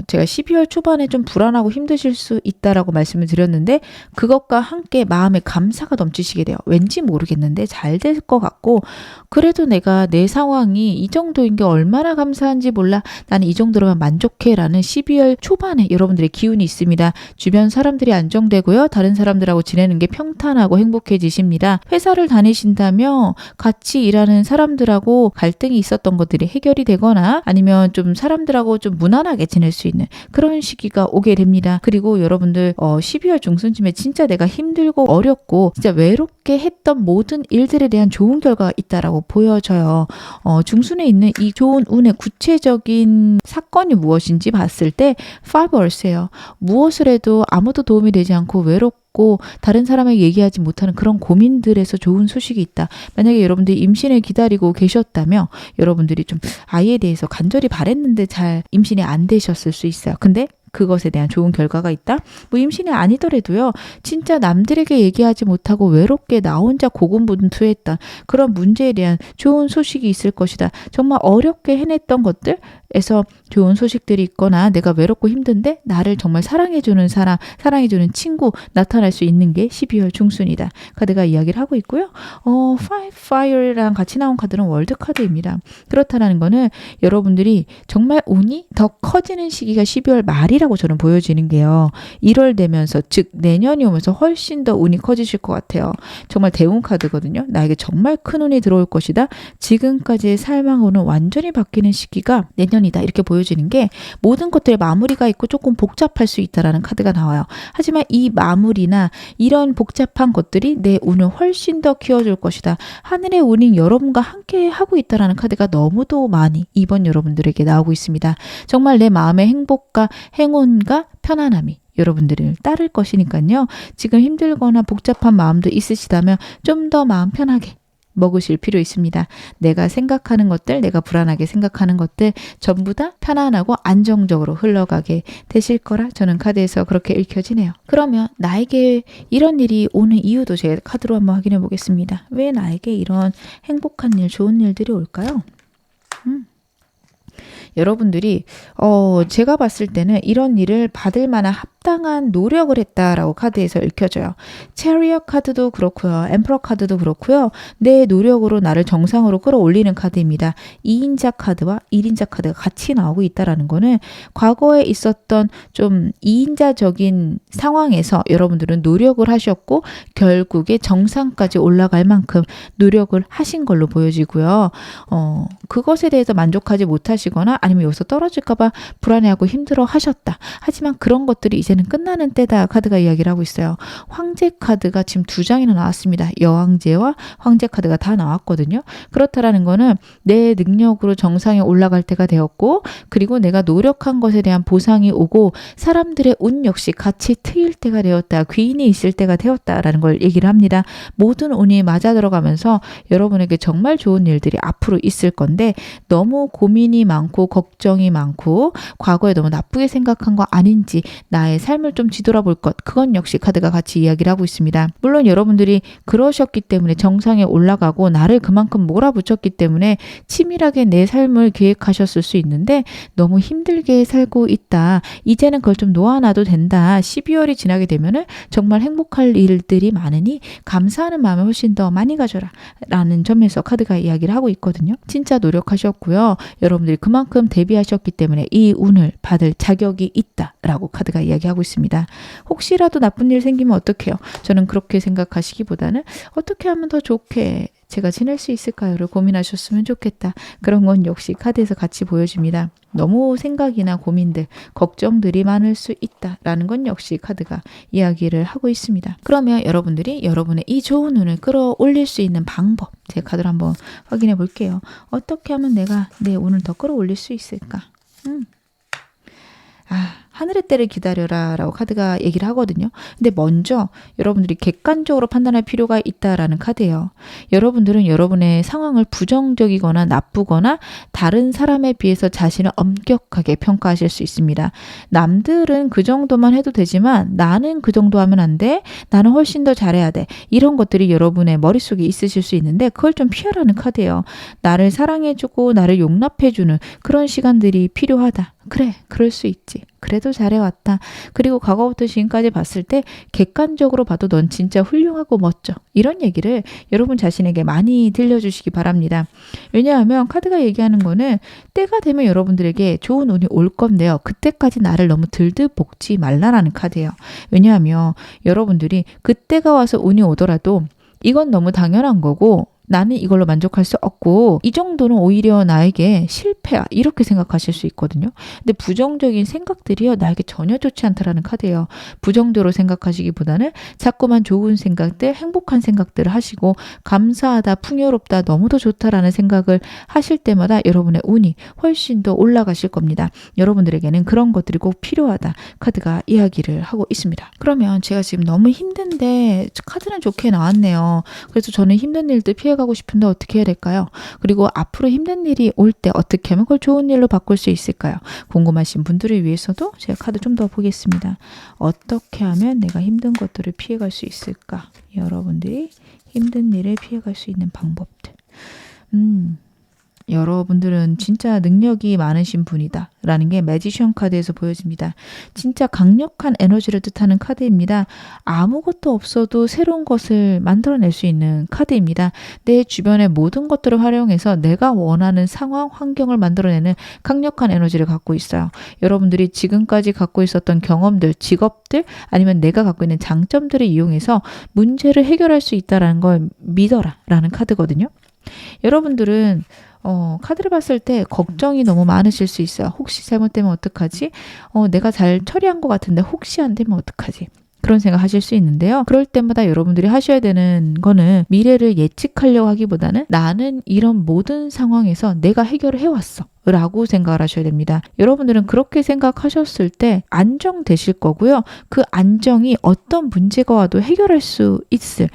제가 12월 초반에 좀 불안하고 힘드실 수 있다라고 말씀을 드렸는데, 그것과 함께 마음에 감사가 넘치시게 돼요. 왠지 모르겠는데 잘 될 것 같고, 그래도 내가 내 상황이 이 정도인 게 얼마나 감사한지 몰라. 나는 이 정도로만 만족해. 라는 12월 초반에 여러분들의 기운이 있습니다. 주변 사람들이 안정되고요. 다른 사람들하고 지내는 게 평탄하고 행복해지십니다. 회사를 다니신다면 같이 일하는 사람들하고 갈등이 있었던 것들이 해결이 되거나 아니면 좀 사람들하고 좀 무난하게 지낼 수 있는 그런 시기가 오게 됩니다. 그리고 여러분들 12월 중순쯤에 진짜 내가 힘들고 어렵고 진짜 외롭게 했던 모든 일들에 대한 좋은 결과가 있다라고 보여져요. 중순에 있는 이 좋은 운의 구체적인 사건이 무엇인지 봤을 때 5월스예요. 무엇을 해도 아무도 도움이 되지 않고 외롭고 다른 사람에게 얘기하지 못하는 그런 고민들에서 좋은 소식이 있다. 만약에 여러분들이 임신을 기다리고 계셨다면 여러분들이 좀 아이에 대해서 간절히 바랬는데 잘 임신이 안 되셨을 수 있어요. 근데 그것에 대한 좋은 결과가 있다? 뭐 임신이 아니더라도요. 진짜 남들에게 얘기하지 못하고 외롭게 나 혼자 고군분투했던 그런 문제에 대한 좋은 소식이 있을 것이다. 정말 어렵게 해냈던 것들에서 좋은 소식들이 있거나 내가 외롭고 힘든데 나를 정말 사랑해주는 사람, 사랑해주는 친구 나타날 수 있는 게 12월 중순이다. 카드가 이야기를 하고 있고요. Fire랑 같이 나온 카드는 월드 카드입니다. 그렇다는 거는 여러분들이 정말 운이 더 커지는 시기가 12월 말이라고 저는 보여지는 게요. 1월 되면서 즉 내년이 오면서 훨씬 더 운이 커지실 것 같아요. 정말 대운 카드거든요. 나에게 정말 큰 운이 들어올 것이다. 지금까지의 삶하고는 완전히 바뀌는 시기가 내년이다. 이렇게 보여지는 게 모든 것들의 마무리가 있고 조금 복잡할 수 있다라는 카드가 나와요. 하지만 이 마무리나 이런 복잡한 것들이 내 운을 훨씬 더 키워줄 것이다. 하늘의 운이 여러분과 함께 하고 있다라는 카드가 너무도 많이 이번 여러분들에게 나오고 있습니다. 정말 내 마음의 행복과 행운과 편안함이 여러분들을 따를 것이니까요. 지금 힘들거나 복잡한 마음도 있으시다면 좀 더 마음 편하게 먹으실 필요 있습니다. 내가 생각하는 것들, 내가 불안하게 생각하는 것들 전부 다 편안하고 안정적으로 흘러가게 되실 거라 저는 카드에서 그렇게 읽혀지네요. 그러면 나에게 이런 일이 오는 이유도 제가 카드로 한번 확인해 보겠습니다. 왜 나에게 이런 행복한 일, 좋은 일들이 올까요? 여러분들이 제가 봤을 때는 이런 일을 받을 만한 합당한 노력을 했다라고 카드에서 읽혀져요. 체리엇 카드도 그렇고요. 엠퍼러 카드도 그렇고요. 내 노력으로 나를 정상으로 끌어올리는 카드입니다. 2인자 카드와 1인자 카드가 같이 나오고 있다라는 거는 과거에 있었던 좀 2인자적인 상황에서 여러분들은 노력을 하셨고 결국에 정상까지 올라갈 만큼 노력을 하신 걸로 보여지고요. 그것에 대해서 만족하지 못하시거나 아니면 여기서 떨어질까봐 불안해하고 힘들어 하셨다. 하지만 그런 것들이 이제는 끝나는 때다 카드가 이야기를 하고 있어요. 황제 카드가 지금 2장이나 나왔습니다. 여왕제와 황제 카드가 다 나왔거든요. 그렇다라는 거는 내 능력으로 정상에 올라갈 때가 되었고, 그리고 내가 노력한 것에 대한 보상이 오고 사람들의 운 역시 같이 트일 때가 되었다. 귀인이 있을 때가 되었다라는 걸 얘기를 합니다. 모든 운이 맞아 들어가면서 여러분에게 정말 좋은 일들이 앞으로 있을 건데, 너무 고민이 많고 걱정이 많고 과거에 너무 나쁘게 생각한 거 아닌지 나의 삶을 좀 뒤돌아볼 것, 그건 역시 카드가 같이 이야기를 하고 있습니다. 물론 여러분들이 그러셨기 때문에 정상에 올라가고 나를 그만큼 몰아붙였기 때문에 치밀하게 내 삶을 계획하셨을 수 있는데, 너무 힘들게 살고 있다. 이제는 그걸 좀 놓아놔도 된다. 12월이 지나게 되면은 정말 행복할 일들이 많으니 감사하는 마음을 훨씬 더 많이 가져라 라는 점에서 카드가 이야기를 하고 있거든요. 진짜 노력하셨고요. 여러분들이 그만큼 대비하셨기 때문에 이 운을 받을 자격이 있다 라고 카드가 이야기하고 있습니다. 혹시라도 나쁜 일 생기면 어떡해요? 저는 그렇게 생각하시기보다는 어떻게 하면 더 좋게 제가 지낼 수 있을까요를 고민하셨으면 좋겠다. 그런 건 역시 카드에서 같이 보여줍니다. 너무 생각이나 고민들, 걱정들이 많을 수 있다라는 건 역시 카드가 이야기를 하고 있습니다. 그러면 여러분들이 여러분의 이 좋은 운을 끌어올릴 수 있는 방법, 제 카드를 한번 확인해 볼게요. 어떻게 하면 내가 내 운을 더 끌어올릴 수 있을까? 하늘의 때를 기다려라 라고 카드가 얘기를 하거든요. 근데 먼저 여러분들이 객관적으로 판단할 필요가 있다라는 카드예요. 여러분들은 여러분의 상황을 부정적이거나 나쁘거나 다른 사람에 비해서 자신을 엄격하게 평가하실 수 있습니다. 남들은 그 정도만 해도 되지만 나는 그 정도 하면 안 돼. 나는 훨씬 더 잘해야 돼. 이런 것들이 여러분의 머릿속에 있으실 수 있는데, 그걸 좀 피하라는 카드예요. 나를 사랑해주고 나를 용납해주는 그런 시간들이 필요하다. 그래, 그럴 수 있지. 그래도 잘해왔다. 그리고 과거부터 지금까지 봤을 때 객관적으로 봐도 넌 진짜 훌륭하고 멋져. 이런 얘기를 여러분 자신에게 많이 들려주시기 바랍니다. 왜냐하면 카드가 얘기하는 거는 때가 되면 여러분들에게 좋은 운이 올 건데요. 그때까지 나를 너무 들듯 볶지 말라라는 카드예요. 왜냐하면 여러분들이 그때가 와서 운이 오더라도 이건 너무 당연한 거고 나는 이걸로 만족할 수 없고 이 정도는 오히려 나에게 실패야 이렇게 생각하실 수 있거든요. 근데 부정적인 생각들이요 나에게 전혀 좋지 않다라는 카드예요. 부정적으로 생각하시기보다는 자꾸만 좋은 생각들, 행복한 생각들을 하시고 감사하다, 풍요롭다, 너무 더 좋다라는 생각을 하실 때마다 여러분의 운이 훨씬 더 올라가실 겁니다. 여러분들에게는 그런 것들이 꼭 필요하다 카드가 이야기를 하고 있습니다. 그러면 제가 지금 너무 힘든데 카드는 좋게 나왔네요. 그래서 저는 힘든 일들 피해가고 싶은데 어떻게 해야 될까요? 그리고 앞으로 힘든 일이 올 때 어떻게 하면 그걸 좋은 일로 바꿀 수 있을까요? 궁금하신 분들을 위해서도 제가 카드 좀 더 보겠습니다. 어떻게 하면 내가 힘든 것들을 피해갈 수 있을까? 여러분들이 힘든 일을 피해갈 수 있는 방법들. 여러분들은 진짜 능력이 많으신 분이다 라는 게 매지션 카드에서 보여집니다. 진짜 강력한 에너지를 뜻하는 카드입니다. 아무것도 없어도 새로운 것을 만들어낼 수 있는 카드입니다. 내 주변의 모든 것들을 활용해서 내가 원하는 상황, 환경을 만들어내는 강력한 에너지를 갖고 있어요. 여러분들이 지금까지 갖고 있었던 경험들, 직업들, 아니면 내가 갖고 있는 장점들을 이용해서 문제를 해결할 수 있다는 걸 믿어라 라는 카드거든요. 여러분들은 카드를 봤을 때 걱정이 너무 많으실 수 있어요. 혹시 잘못되면 어떡하지? 내가 잘 처리한 것 같은데 혹시 안 되면 어떡하지? 그런 생각 하실 수 있는데요. 그럴 때마다 여러분들이 하셔야 되는 거는 미래를 예측하려고 하기보다는 나는 이런 모든 상황에서 내가 해결을 해왔어 라고 생각을 하셔야 됩니다. 여러분들은 그렇게 생각하셨을 때 안정되실 거고요. 그 안정이 어떤 문제가 와도 해결할 수 있을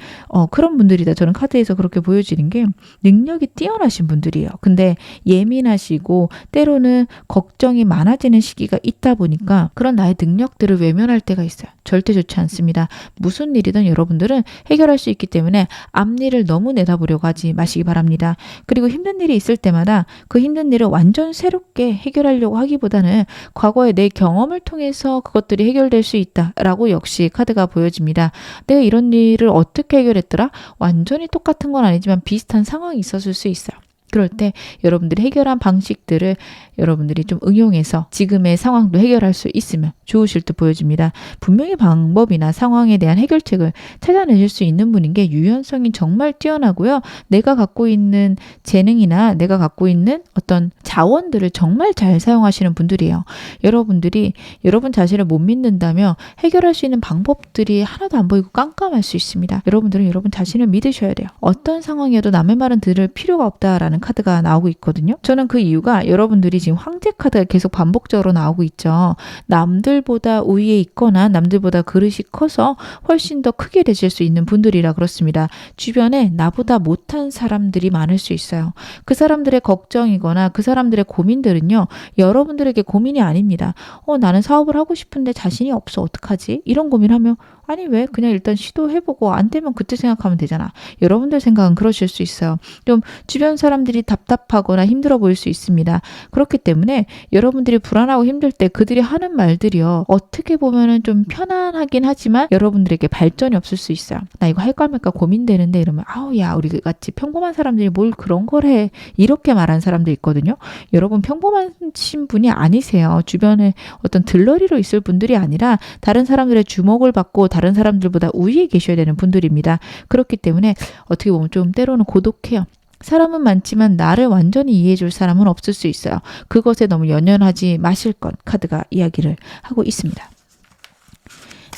그런 분들이다. 저는 카드에서 그렇게 보여지는 게 능력이 뛰어나신 분들이에요. 근데 예민하시고 때로는 걱정이 많아지는 시기가 있다 보니까 그런 나의 능력들을 외면할 때가 있어요. 절대 좋지 않습니다. 무슨 일이든 여러분들은 해결할 수 있기 때문에 앞일을 너무 내다보려고 하지 마시기 바랍니다. 그리고 힘든 일이 있을 때마다 그 힘든 일을 완전 새롭게 해결하려고 하기보다는 과거의 내 경험을 통해서 그것들이 해결될 수 있다라고 역시 카드가 보여집니다. 내가 이런 일을 어떻게 해결했더라? 완전히 똑같은 건 아니지만 비슷한 상황이 있었을 수 있어요. 그럴 때 여러분들이 해결한 방식들을 여러분들이 좀 응용해서 지금의 상황도 해결할 수 있으면 좋으실 듯 보여집니다. 분명히 방법이나 상황에 대한 해결책을 찾아내실 수 있는 분인 게 유연성이 정말 뛰어나고요. 내가 갖고 있는 재능이나 내가 갖고 있는 어떤 자원들을 정말 잘 사용하시는 분들이에요. 여러분들이 여러분 자신을 못 믿는다면 해결할 수 있는 방법들이 하나도 안 보이고 깜깜할 수 있습니다. 여러분들은 여러분 자신을 믿으셔야 돼요. 어떤 상황이어도 남의 말은 들을 필요가 없다라는 카드가 나오고 있거든요. 저는 그 이유가 여러분들이 지금 황제 카드가 계속 반복적으로 나오고 있죠. 남들보다 우위에 있거나 남들보다 그릇이 커서 훨씬 더 크게 되실 수 있는 분들이라 그렇습니다. 주변에 나보다 못한 사람들이 많을 수 있어요. 그 사람들의 걱정이거나 그 사람들의 고민들은요. 여러분들에게 고민이 아닙니다. 나는 사업을 하고 싶은데 자신이 없어. 어떡하지? 이런 고민하면 아니 왜? 그냥 일단 시도해보고 안 되면 그때 생각하면 되잖아. 여러분들 생각은 그러실 수 있어요. 좀 주변 사람들이 답답하거나 힘들어 보일 수 있습니다. 그렇기 때문에 여러분들이 불안하고 힘들 때 그들이 하는 말들이요. 어떻게 보면은 좀 편안하긴 하지만 여러분들에게 발전이 없을 수 있어요. 나 이거 할까 말까 고민되는데 이러면 아우 야 우리 같이 평범한 사람들이 뭘 그런 걸 해. 이렇게 말하는 사람도 있거든요. 여러분 평범하신 분이 아니세요. 주변에 어떤 들러리로 있을 분들이 아니라 다른 사람들의 주목을 받고 다른 사람들보다 우위에 계셔야 되는 분들입니다. 그렇기 때문에 어떻게 보면 좀 때로는 고독해요. 사람은 많지만 나를 완전히 이해해 줄 사람은 없을 수 있어요. 그것에 너무 연연하지 마실 것 카드가 이야기를 하고 있습니다.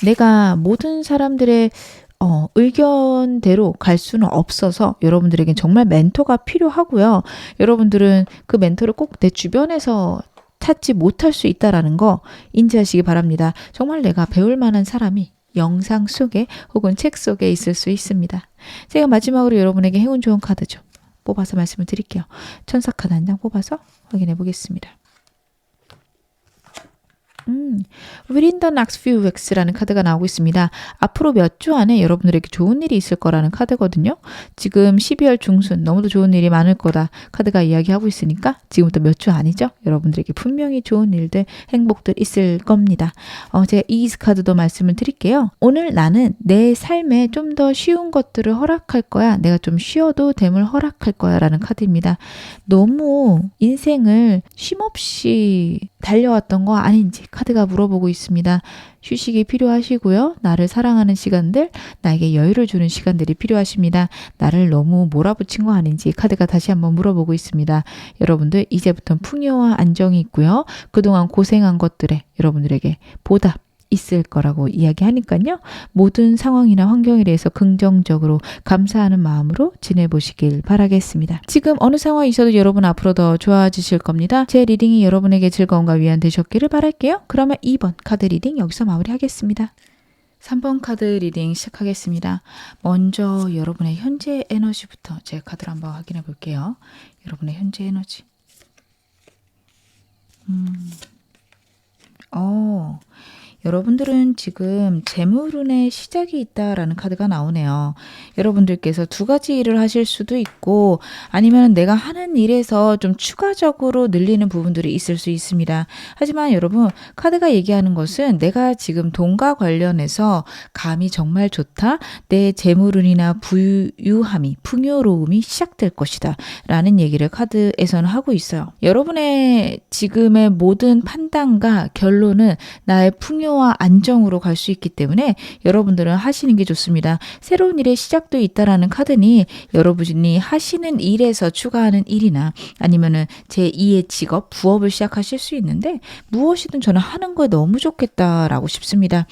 내가 모든 사람들의 의견대로 갈 수는 없어서 여러분들에겐 정말 멘토가 필요하고요. 여러분들은 그 멘토를 꼭 내 주변에서 찾지 못할 수 있다는 거 인지하시기 바랍니다. 정말 내가 배울 만한 사람이 영상 속에 혹은 책 속에 있을 수 있습니다. 제가 마지막으로 여러분에게 행운 좋은 카드 좀 뽑아서 말씀을 드릴게요. 천사 카드 한 장 뽑아서 확인해 보겠습니다. Within the next few weeks라는 카드가 나오고 있습니다. 앞으로 몇 주 안에 여러분들에게 좋은 일이 있을 거라는 카드거든요. 지금 12월 중순 너무도 좋은 일이 많을 거다 카드가 이야기하고 있으니까 지금부터 몇 주 아니죠? 여러분들에게 분명히 좋은 일들, 행복들 있을 겁니다. 제가 ease 카드도 말씀을 드릴게요. 오늘 나는 내 삶에 좀 더 쉬운 것들을 허락할 거야. 내가 좀 쉬어도 됨을 허락할 거야 라는 카드입니다. 너무 인생을 쉼없이 달려왔던 거 아닌지 카드가 물어보고 있습니다. 휴식이 필요하시고요. 나를 사랑하는 시간들, 나에게 여유를 주는 시간들이 필요하십니다. 나를 너무 몰아붙인 거 아닌지 카드가 다시 한번 물어보고 있습니다. 여러분들 이제부터 풍요와 안정이 있고요. 그동안 고생한 것들에 여러분들에게 보답 있을 거라고 이야기하니까요. 모든 상황이나 환경에 대해서 긍정적으로 감사하는 마음으로 지내보시길 바라겠습니다. 지금 어느 상황이 있어도 여러분 앞으로 더 좋아지실 겁니다. 제 리딩이 여러분에게 즐거움과 위안 되셨기를 바랄게요. 그러면 2번 카드 리딩 여기서 마무리하겠습니다. 3번 카드 리딩 시작하겠습니다. 먼저 여러분의 현재 에너지부터 제 카드를 한번 확인해 볼게요. 여러분의 현재 에너지. 여러분들은 지금 재물운의 시작이 있다라는 카드가 나오네요. 여러분들께서 두 가지 일을 하실 수도 있고 아니면 내가 하는 일에서 좀 추가적으로 늘리는 부분들이 있을 수 있습니다. 하지만 여러분 카드가 얘기하는 것은 내가 지금 돈과 관련해서 감이 정말 좋다. 내 재물운이나 부유함이 풍요로움이 시작될 것이다. 라는 얘기를 카드에서는 하고 있어요. 여러분의 지금의 모든 판단과 결론은 나의 풍요와 안정으로 갈 수 있기 때문에 여러분들은 하시는 게 좋습니다. 새로운 일의 시작도 있다라는 카드니 여러분이 하시는 일에서 추가하는 일이나 아니면은 제2의 직업, 부업을 시작하실 수 있는데 무엇이든 저는 하는 거에 너무 좋겠다라고 싶습니다.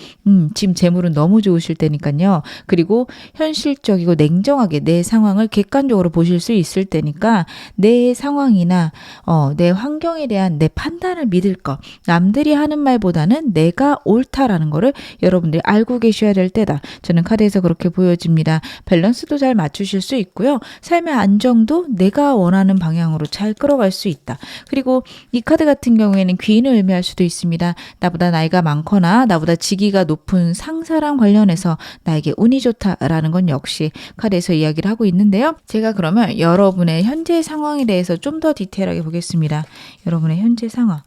지금 재물은 너무 좋으실 때니까요. 그리고 현실적이고 냉정하게 내 상황을 객관적으로 보실 수 있을 때니까 내 상황이나 내 환경에 대한 내 판단을 믿을 것, 남들이 하는 말보다는 내가 옳다라는 거를 여러분들이 알고 계셔야 될 때다. 저는 카드에서 그렇게 보여집니다. 밸런스도 잘 맞추실 수 있고요. 삶의 안정도 내가 원하는 방향으로 잘 끌어갈 수 있다. 그리고 이 카드 같은 경우에는 귀인을 의미할 수도 있습니다. 나보다 나이가 많거나 나보다 직위가 높은 상사랑 관련해서 나에게 운이 좋다라는 건 역시 카드에서 이야기를 하고 있는데요. 제가 그러면 여러분의 현재 상황에 대해서 좀 더 디테일하게 보겠습니다. 여러분의 현재 상황.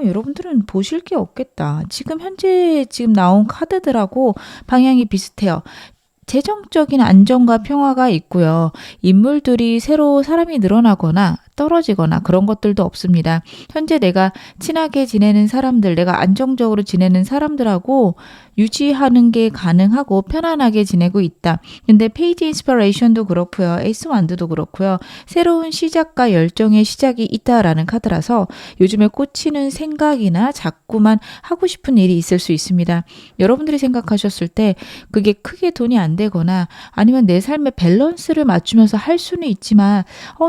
여러분들은 보실 게 없겠다. 지금 현재 나온 카드들하고 방향이 비슷해요. 재정적인 안정과 평화가 있고요. 인물들이 새로 사람이 늘어나거나 떨어지거나 그런 것들도 없습니다. 현재 내가 친하게 지내는 사람들, 내가 안정적으로 지내는 사람들하고 유지하는 게 가능하고 편안하게 지내고 있다. 근데 페이지 인스피레이션도 그렇고요. 에이스 완드도 그렇고요. 새로운 시작과 열정의 시작이 있다라는 카드라서 요즘에 꽂히는 생각이나 자꾸만 하고 싶은 일이 있을 수 있습니다. 여러분들이 생각하셨을 때 그게 크게 돈이 안 되거나 아니면 내 삶의 밸런스를 맞추면서 할 수는 있지만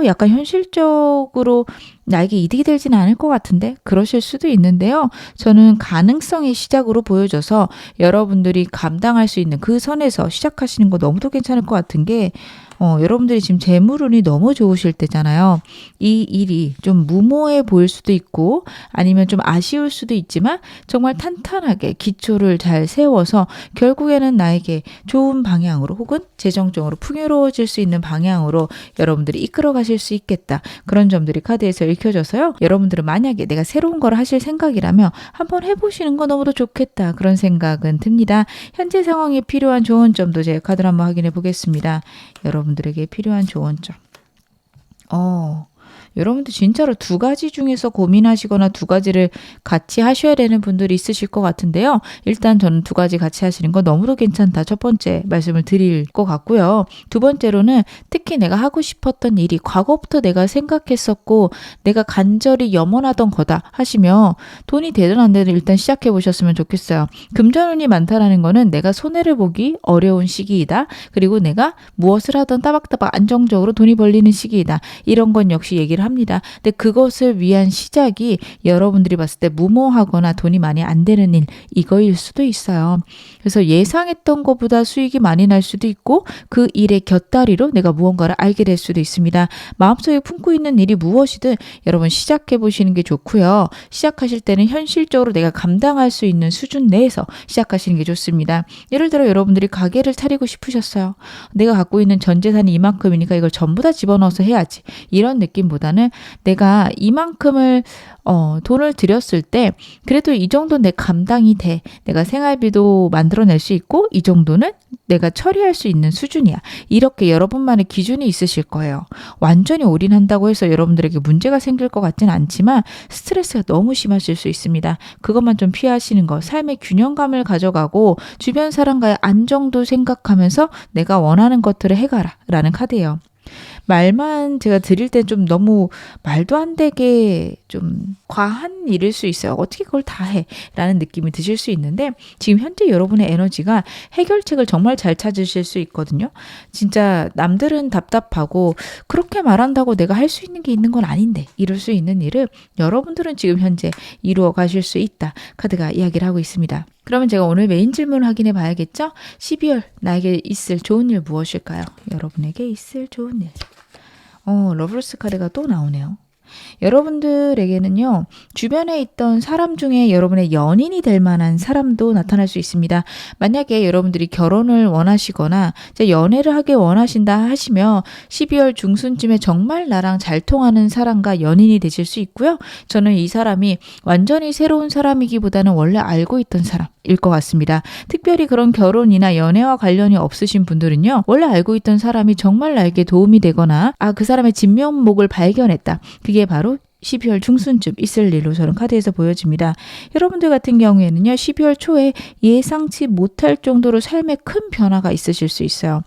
약간 현실적으로 나에게 이득이 되지는 않을 것 같은데 그러실 수도 있는데요. 저는 가능성의 시작으로 보여져서 여러분들이 감당할 수 있는 그 선에서 시작하시는 거 너무도 괜찮을 것 같은 게 여러분들이 지금 재물운이 너무 좋으실 때잖아요. 이 일이 좀 무모해 보일 수도 있고 아니면 좀 아쉬울 수도 있지만 정말 탄탄하게 기초를 잘 세워서 결국에는 나에게 좋은 방향으로 혹은 재정적으로 풍요로워질 수 있는 방향으로 여러분들이 이끌어 가실 수 있겠다. 그런 점들이 카드에서 읽혀져서요. 여러분들은 만약에 내가 새로운 걸 하실 생각이라면 한번 해보시는 거 너무도 좋겠다. 그런 생각은 듭니다. 현재 상황에 필요한 좋은 점도 제가 카드를 한번 확인해 보겠습니다. 여러분들에게 필요한 조언 점. 여러분들 진짜로 두 가지 중에서 고민하시거나 두 가지를 같이 하셔야 되는 분들이 있으실 것 같은데요. 일단 저는 두 가지 같이 하시는 거 너무도 괜찮다. 첫 번째 말씀을 드릴 것 같고요. 두 번째로는 특히 내가 하고 싶었던 일이 과거부터 내가 생각했었고 내가 간절히 염원하던 거다 하시면 돈이 되든 안 되든 일단 시작해 보셨으면 좋겠어요. 금전운이 많다라는 거는 내가 손해를 보기 어려운 시기이다. 그리고 내가 무엇을 하든 따박따박 안정적으로 돈이 벌리는 시기이다. 이런 건 역시 얘기를 합니다. 근데 그것을 위한 시작이 여러분들이 봤을 때 무모하거나 돈이 많이 안 되는 일 이거일 수도 있어요. 그래서 예상했던 것보다 수익이 많이 날 수도 있고 그 일의 곁다리로 내가 무언가를 알게 될 수도 있습니다. 마음속에 품고 있는 일이 무엇이든 여러분 시작해 보시는 게 좋고요. 시작하실 때는 현실적으로 내가 감당할 수 있는 수준 내에서 시작하시는 게 좋습니다. 예를 들어 여러분들이 가게를 차리고 싶으셨어요. 내가 갖고 있는 전 재산이 이만큼이니까 이걸 전부 다 집어넣어서 해야지. 이런 느낌보다는 내가 이만큼을 돈을 들였을 때 그래도 이 정도 내 감당이 돼. 내가 생활비도 만들어낼 수 있고 이 정도는 내가 처리할 수 있는 수준이야. 이렇게 여러분만의 기준이 있으실 거예요. 완전히 올인한다고 해서 여러분들에게 문제가 생길 것 같지는 않지만 스트레스가 너무 심하실 수 있습니다. 그것만 좀 피하시는 거. 삶의 균형감을 가져가고 주변 사람과의 안정도 생각하면서 내가 원하는 것들을 해가라 라는 카드예요. 말만 제가 드릴 때 좀 너무 말도 안 되게 좀 과한 일일 수 있어요. 어떻게 그걸 다 해? 라는 느낌이 드실 수 있는데 지금 현재 여러분의 에너지가 해결책을 정말 잘 찾으실 수 있거든요. 진짜 남들은 답답하고 그렇게 말한다고 내가 할 수 있는 게 있는 건 아닌데 이럴 수 있는 일을 여러분들은 지금 현재 이루어 가실 수 있다. 카드가 이야기를 하고 있습니다. 그러면 제가 오늘 메인 질문을 확인해 봐야겠죠? 12월 나에게 있을 좋은 일 무엇일까요? 여러분에게 있을 좋은 일. 러브리스 카드가 또 나오네요. 여러분들에게는요, 주변에 있던 사람 중에 여러분의 연인이 될 만한 사람도 나타날 수 있습니다. 만약에 여러분들이 결혼을 원하시거나 이제 연애를 하길 원하신다 하시면 12월 중순쯤에 정말 나랑 잘 통하는 사람과 연인이 되실 수 있고요. 저는 이 사람이 완전히 새로운 사람이기보다는 원래 알고 있던 사람일 것 같습니다. 특별히 그런 결혼이나 연애와 관련이 없으신 분들은요, 원래 알고 있던 사람이 정말 나에게 도움이 되거나 그 사람의 진면목을 발견했다. 그게 바로 12월 중순쯤 있을 일로 저는 카드에서 보여집니다. 여러분들 같은 경우에는요. 12월 초에 예상치 못할 정도로 삶에 큰 변화가 있으실 수 있어요.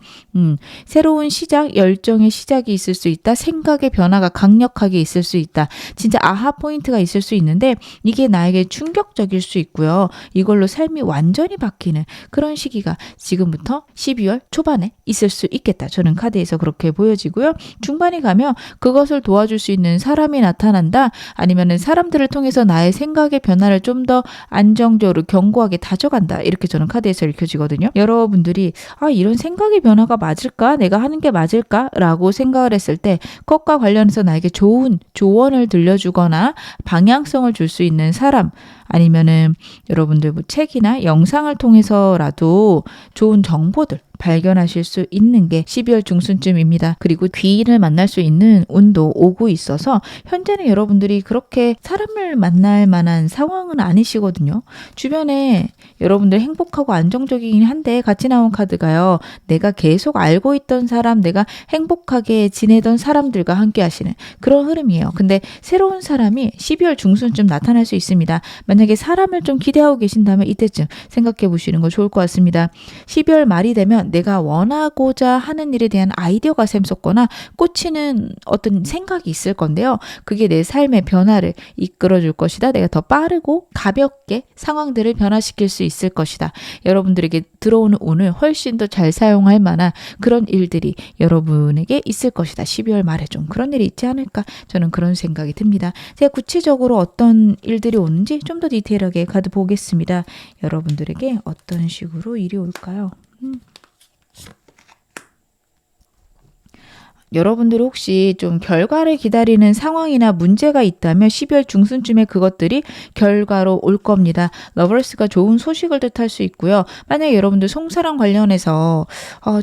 새로운 시작, 열정의 시작이 있을 수 있다. 생각의 변화가 강력하게 있을 수 있다. 진짜 아하 포인트가 있을 수 있는데 이게 나에게 충격적일 수 있고요. 이걸로 삶이 완전히 바뀌는 그런 시기가 지금부터 12월 초반에 있을 수 있겠다. 저는 카드에서 그렇게 보여지고요. 중반에 가면 그것을 도와줄 수 있는 사람이 나타난다. 아니면은 사람들을 통해서 나의 생각의 변화를 좀 더 안정적으로 견고하게 다져간다. 이렇게 저는 카드에서 읽혀지거든요. 여러분들이 이런 생각의 변화가 맞을까? 내가 하는 게 맞을까? 라고 생각을 했을 때 그것과 관련해서 나에게 좋은 조언을 들려주거나 방향성을 줄 수 있는 사람 아니면은 여러분들 뭐 책이나 영상을 통해서라도 좋은 정보들 발견하실 수 있는 게 12월 중순쯤입니다. 그리고 귀인을 만날 수 있는 운도 오고 있어서 현재는 여러분들이 그렇게 사람을 만날 만한 상황은 아니시거든요. 주변에 여러분들 행복하고 안정적이긴 한데 같이 나온 카드가요. 내가 계속 알고 있던 사람, 내가 행복하게 지내던 사람들과 함께 하시는 그런 흐름이에요. 근데 새로운 사람이 12월 중순쯤 나타날 수 있습니다. 만약에 사람을 좀 기대하고 계신다면 이때쯤 생각해 보시는 거 좋을 것 같습니다. 12월 말이 되면 내가 원하고자 하는 일에 대한 아이디어가 샘솟거나 꽂히는 어떤 생각이 있을 건데요. 그게 내 삶의 변화를 이끌어 줄 것이다. 내가 더 빠르고 가볍게 상황들을 변화시킬 수 있을 것이다. 여러분들에게 들어오는 운을 훨씬 더 잘 사용할 만한 그런 일들이 여러분에게 있을 것이다. 12월 말에 좀 그런 일이 있지 않을까? 저는 그런 생각이 듭니다. 제가 구체적으로 어떤 일들이 오는지 좀 더 디테일하게 카드 보겠습니다. 여러분들에게 어떤 식으로 일이 올까요? 여러분들 혹시 좀 결과를 기다리는 상황이나 문제가 있다면 12월 중순쯤에 그것들이 결과로 올 겁니다. 러버스가 좋은 소식을 뜻할 수 있고요. 만약에 여러분들 송사랑 관련해서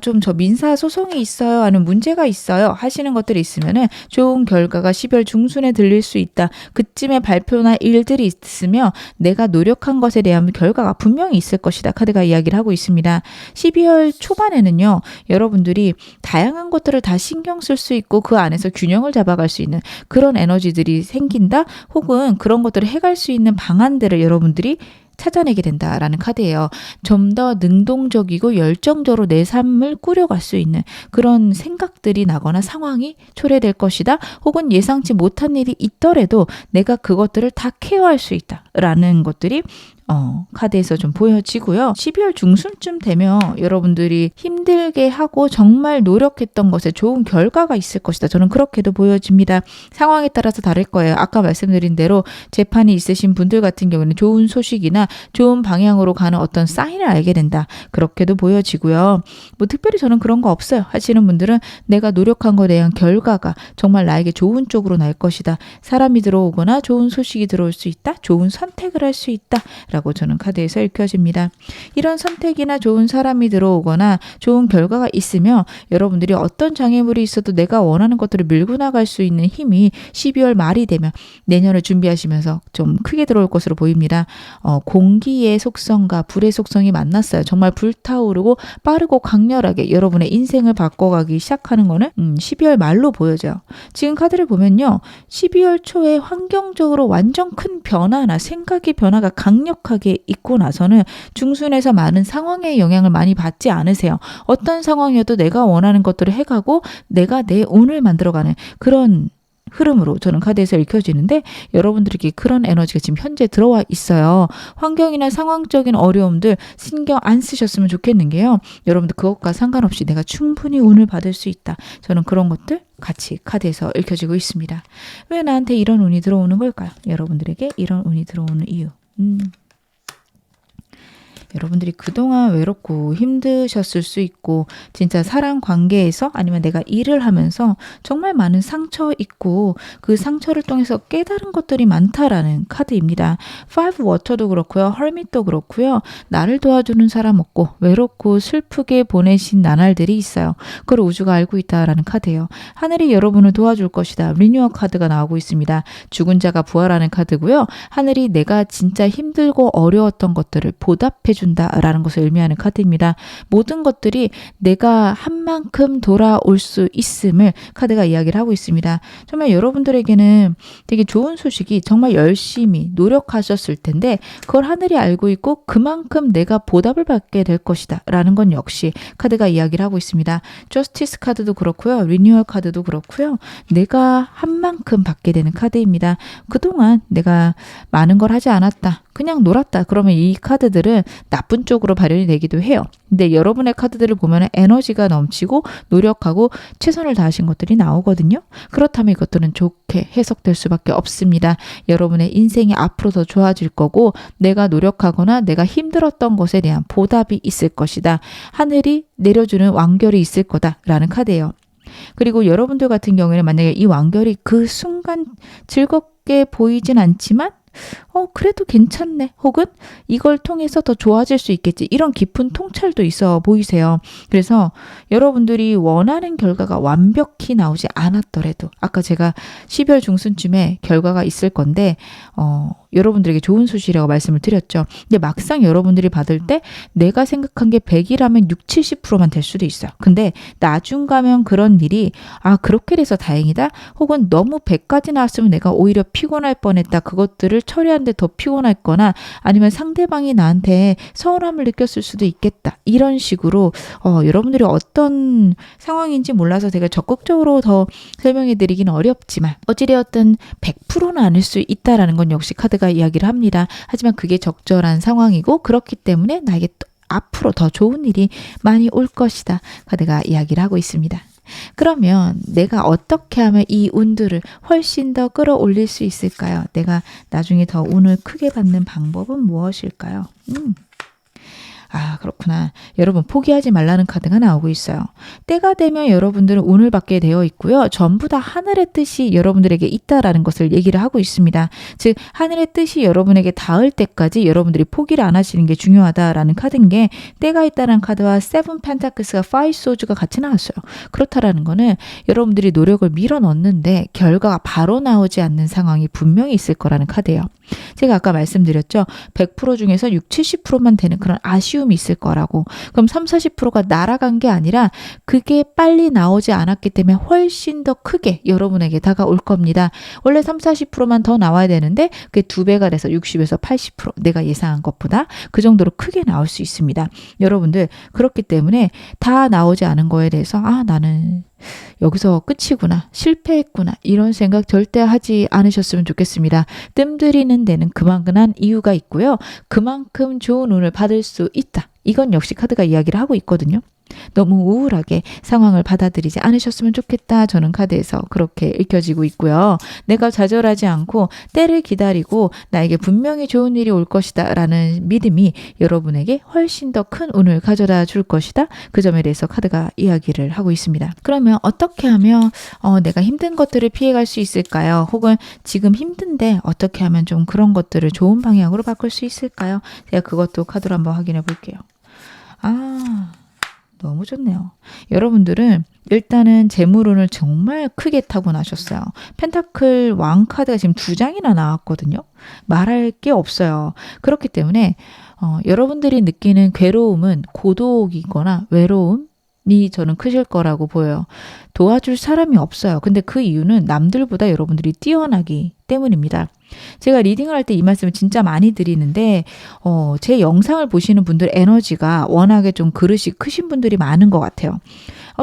좀 저 민사 소송이 있어요, 아니면 문제가 있어요 하시는 것들이 있으면은 좋은 결과가 12월 중순에 들릴 수 있다. 그쯤에 발표나 일들이 있으며 내가 노력한 것에 대한 결과가 분명히 있을 것이다. 카드가 이야기를 하고 있습니다. 12월 초반에는요. 여러분들이 다양한 것들을 다 신경 쓸 수 있고 그 안에서 균형을 잡아갈 수 있는 그런 에너지들이 생긴다. 혹은 그런 것들을 해갈 수 있는 방안들을 여러분들이 찾아내게 된다라는 카드예요. 좀 더 능동적이고 열정적으로 내 삶을 꾸려갈 수 있는 그런 생각들이 나거나 상황이 초래될 것이다. 혹은 예상치 못한 일이 있더라도 내가 그것들을 다 케어할 수 있다라는 것들이 카드에서 좀 보여지고요. 12월 중순쯤 되면 여러분들이 힘들게 하고 정말 노력했던 것에 좋은 결과가 있을 것이다. 저는 그렇게도 보여집니다. 상황에 따라서 다를 거예요. 아까 말씀드린 대로 재판이 있으신 분들 같은 경우는 좋은 소식이나 좋은 방향으로 가는 어떤 사인을 알게 된다. 그렇게도 보여지고요. 뭐 특별히 저는 그런 거 없어요 하시는 분들은 내가 노력한 것에 대한 결과가 정말 나에게 좋은 쪽으로 날 것이다. 사람이 들어오거나 좋은 소식이 들어올 수 있다. 좋은 선택을 할 수 있다. 라고 저는 카드에서 읽혀집니다. 이런 선택이나 좋은 사람이 들어오거나 좋은 결과가 있으면 여러분들이 어떤 장애물이 있어도 내가 원하는 것들을 밀고 나갈 수 있는 힘이 12월 말이 되면 내년을 준비하시면서 좀 크게 들어올 것으로 보입니다. 공기의 속성과 불의 속성이 만났어요. 정말 불타오르고 빠르고 강렬하게 여러분의 인생을 바꿔가기 시작하는 거는 12월 말로 보여져요. 지금 카드를 보면요. 12월 초에 환경적으로 완전 큰 변화나 생각의 변화가 강력하게 있고 나서는 중순에서 많은 상황의 영향을 많이 받지 않으세요. 어떤 상황이어도 내가 원하는 것들을 해가고 내가 내 운을 만들어가는 그런 흐름으로 저는 카드에서 읽혀지는데 여러분들에게 그런 에너지가 지금 현재 들어와 있어요. 환경이나 상황적인 어려움들 신경 안 쓰셨으면 좋겠는 게요. 여러분들 그것과 상관없이 내가 충분히 운을 받을 수 있다. 저는 그런 것들 같이 카드에서 읽혀지고 있습니다. 왜 나한테 이런 운이 들어오는 걸까요? 여러분들에게 이런 운이 들어오는 이유. 여러분들이 그동안 외롭고 힘드셨을 수 있고 진짜 사랑 관계에서 아니면 내가 일을 하면서 정말 많은 상처 있고 그 상처를 통해서 깨달은 것들이 많다라는 카드입니다. 5 워터도 그렇고요. 헐밋도 그렇고요. 나를 도와주는 사람 없고 외롭고 슬프게 보내신 나날들이 있어요. 그걸 우주가 알고 있다라는 카드예요. 하늘이 여러분을 도와줄 것이다. 리뉴얼 카드가 나오고 있습니다. 죽은 자가 부활하는 카드고요. 하늘이 내가 진짜 힘들고 어려웠던 것들을 보답해 준다라는 것을 의미하는 카드입니다. 모든 것들이 내가 한 만큼 돌아올 수 있음을 카드가 이야기를 하고 있습니다. 정말 여러분들에게는 되게 좋은 소식이 정말 열심히 노력하셨을 텐데 그걸 하늘이 알고 있고 그만큼 내가 보답을 받게 될 것이다 라는 건 역시 카드가 이야기를 하고 있습니다. 저스티스 카드도 그렇고요. 리뉴얼 카드도 그렇고요. 내가 한 만큼 받게 되는 카드입니다. 그동안 내가 많은 걸 하지 않았다. 그냥 놀았다. 그러면 이 카드들은 나쁜 쪽으로 발현이 되기도 해요. 근데 여러분의 카드들을 보면 에너지가 넘치고 노력하고 최선을 다하신 것들이 나오거든요. 그렇다면 이것들은 좋게 해석될 수밖에 없습니다. 여러분의 인생이 앞으로 더 좋아질 거고 내가 노력하거나 내가 힘들었던 것에 대한 보답이 있을 것이다. 하늘이 내려주는 완결이 있을 거다라는 카드예요. 그리고 여러분들 같은 경우에는 만약에 이 완결이 그 순간 즐겁게 보이진 않지만 그래도 괜찮네. 혹은 이걸 통해서 더 좋아질 수 있겠지. 이런 깊은 통찰도 있어 보이세요. 그래서 여러분들이 원하는 결과가 완벽히 나오지 않았더라도 아까 제가 12월 중순쯤에 결과가 있을 건데 여러분들에게 좋은 소식이라고 말씀을 드렸죠. 근데 막상 여러분들이 받을 때 내가 생각한 게 100이라면 6, 70%만 될 수도 있어요. 근데 나중 가면 그런 일이 그렇게 돼서 다행이다. 혹은 너무 100까지 나왔으면 내가 오히려 피곤할 뻔했다. 그것들을 처리하는데 더 피곤할 거나 아니면 상대방이 나한테 서운함을 느꼈을 수도 있겠다. 이런 식으로 여러분들이 어떤 상황인지 몰라서 제가 적극적으로 더 설명해 드리기는 어렵지만 어찌되었든 100%는 아닐 수 있다라는 건 역시 카드가 이야기를 합니다. 하지만 그게 적절한 상황이고 그렇기 때문에 나에게 또 앞으로 더 좋은 일이 많이 올 것이다. 카드가 이야기를 하고 있습니다. 그러면 내가 어떻게 하면 이 운들을 훨씬 더 끌어올릴 수 있을까요? 내가 나중에 더 운을 크게 받는 방법은 무엇일까요? 그렇구나. 여러분 포기하지 말라는 카드가 나오고 있어요. 때가 되면 여러분들은 운을 받게 되어 있고요. 전부 다 하늘의 뜻이 여러분들에게 있다라는 것을 얘기를 하고 있습니다. 즉 하늘의 뜻이 여러분에게 닿을 때까지 여러분들이 포기를 안 하시는 게 중요하다라는 카드인 게 때가 있다는 카드와 세븐 펜타클스가 파이브 소즈가 같이 나왔어요. 그렇다라는 거는 여러분들이 노력을 밀어 넣는데 결과가 바로 나오지 않는 상황이 분명히 있을 거라는 카드예요. 제가 아까 말씀드렸죠. 100% 중에서 6, 70%만 되는 그런 아쉬움이 있을 거라고. 그럼 3, 40%가 날아간 게 아니라 그게 빨리 나오지 않았기 때문에 훨씬 더 크게 여러분에게 다가올 겁니다. 원래 3, 40%만 더 나와야 되는데 그게 2배가 돼서 60에서 80% 내가 예상한 것보다 그 정도로 크게 나올 수 있습니다. 여러분들 그렇기 때문에 다 나오지 않은 거에 대해서 나는 여기서 끝이구나, 실패했구나 이런 생각 절대 하지 않으셨으면 좋겠습니다. 뜸들이는 데는 그만한 이유가 있고요. 그만큼 좋은 운을 받을 수 있다. 이건 역시 카드가 이야기를 하고 있거든요. 너무 우울하게 상황을 받아들이지 않으셨으면 좋겠다. 저는 카드에서 그렇게 읽혀지고 있고요. 내가 좌절하지 않고 때를 기다리고 나에게 분명히 좋은 일이 올 것이다 라는 믿음이 여러분에게 훨씬 더 큰 운을 가져다 줄 것이다. 그 점에 대해서 카드가 이야기를 하고 있습니다. 그러면 어떻게 하면 내가 힘든 것들을 피해갈 수 있을까요? 혹은 지금 힘든데 어떻게 하면 좀 그런 것들을 좋은 방향으로 바꿀 수 있을까요? 제가 그것도 카드로 한번 확인해 볼게요. 너무 좋네요. 여러분들은 일단은 재물운을 정말 크게 타고나셨어요. 펜타클 왕 카드가 지금 2장이나 나왔거든요. 말할 게 없어요. 그렇기 때문에 여러분들이 느끼는 괴로움은 고독이거나 외로움이 저는 크실 거라고 보여요. 도와줄 사람이 없어요. 근데 그 이유는 남들보다 여러분들이 뛰어나기 때문입니다. 제가 리딩을 할 때 이 말씀을 진짜 많이 드리는데 제 영상을 보시는 분들 에너지가 워낙에 좀 그릇이 크신 분들이 많은 것 같아요.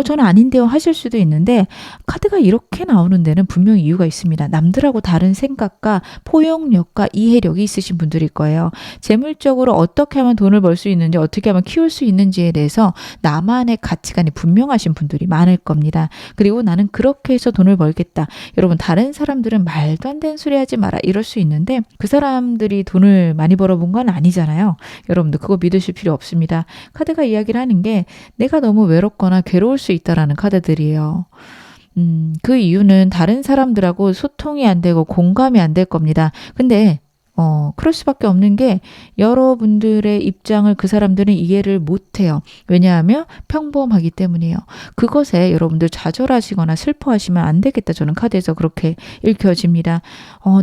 저는 아닌데요 하실 수도 있는데 카드가 이렇게 나오는 데는 분명히 이유가 있습니다. 남들하고 다른 생각과 포용력과 이해력이 있으신 분들일 거예요. 재물적으로 어떻게 하면 돈을 벌 수 있는지 어떻게 하면 키울 수 있는지에 대해서 나만의 가치관이 분명하신 분들이 많을 겁니다. 그리고 나는 그렇게 해서 돈을 벌겠다. 여러분 다른 사람들은 말도 안 되는 소리 하지 마라 이럴 수 있는데 그 사람들이 돈을 많이 벌어본 건 아니잖아요. 여러분들 그거 믿으실 필요 없습니다. 카드가 이야기를 하는 게 내가 너무 외롭거나 괴로울 수 있다라는 카드들이에요. 그 이유는 다른 사람들하고 소통이 안 되고 공감이 안 될 겁니다. 근데 그럴 수밖에 없는 게 여러분들의 입장을 그 사람들은 이해를 못해요. 왜냐하면 평범하기 때문이에요. 그것에 여러분들 좌절하시거나 슬퍼하시면 안 되겠다. 저는 카드에서 그렇게 읽혀집니다.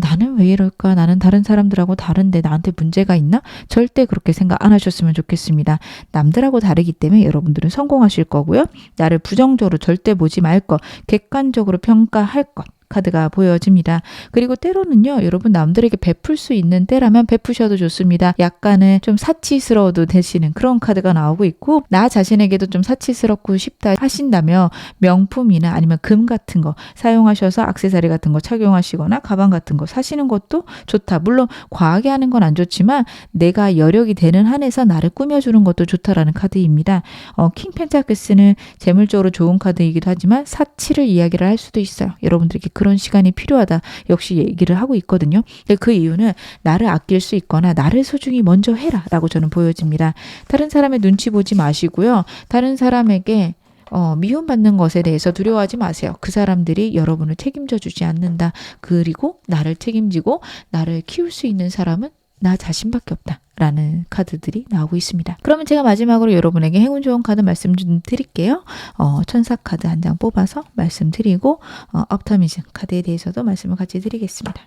나는 왜 이럴까? 나는 다른 사람들하고 다른데 나한테 문제가 있나? 절대 그렇게 생각 안 하셨으면 좋겠습니다. 남들하고 다르기 때문에 여러분들은 성공하실 거고요. 나를 부정적으로 절대 보지 말 것, 객관적으로 평가할 것. 카드가 보여집니다. 그리고 때로는요, 여러분 남들에게 베풀 수 있는 때라면 베푸셔도 좋습니다. 약간은 좀 사치스러워도 되시는 그런 카드가 나오고 있고 나 자신에게도 좀 사치스럽고 싶다 하신다면 명품이나 아니면 금 같은 거 사용하셔서 액세서리 같은 거 착용하시거나 가방 같은 거 사시는 것도 좋다. 물론 과하게 하는 건 안 좋지만 내가 여력이 되는 한에서 나를 꾸며주는 것도 좋다라는 카드입니다. 킹 펜타클스는 재물적으로 좋은 카드이기도 하지만 사치를 이야기를 할 수도 있어요. 여러분들에게 그런 시간이 필요하다. 역시 얘기를 하고 있거든요. 그 이유는 나를 아낄 수 있거나 나를 소중히 먼저 해라 라고 저는 보여집니다. 다른 사람의 눈치 보지 마시고요. 다른 사람에게 미움받는 것에 대해서 두려워하지 마세요. 그 사람들이 여러분을 책임져 주지 않는다. 그리고 나를 책임지고 나를 키울 수 있는 사람은 나 자신밖에 없다. 라는 카드들이 나오고 있습니다. 그러면 제가 마지막으로 여러분에게 행운 좋은 카드 말씀 좀 드릴게요. 천사 카드 한 장 뽑아서 말씀드리고 업터미즘 카드에 대해서도 말씀을 같이 드리겠습니다.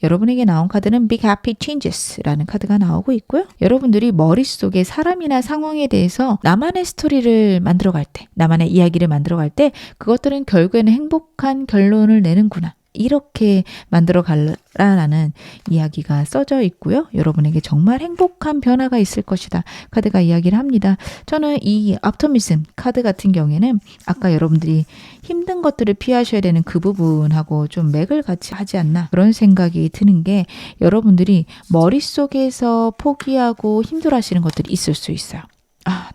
여러분에게 나온 카드는 Big Happy Changes라는 카드가 나오고 있고요. 여러분들이 머릿속에 사람이나 상황에 대해서 나만의 스토리를 만들어갈 때, 나만의 이야기를 만들어갈 때 그것들은 결국에는 행복한 결론을 내는구나. 이렇게 만들어 갈라라는 이야기가 써져 있고요. 여러분에게 정말 행복한 변화가 있을 것이다. 카드가 이야기를 합니다. 저는 이 optimism 카드 같은 경우에는 아까 여러분들이 힘든 것들을 피하셔야 되는 그 부분하고 좀 맥을 같이 하지 않나 그런 생각이 드는 게 여러분들이 머릿속에서 포기하고 힘들어하시는 것들이 있을 수 있어요.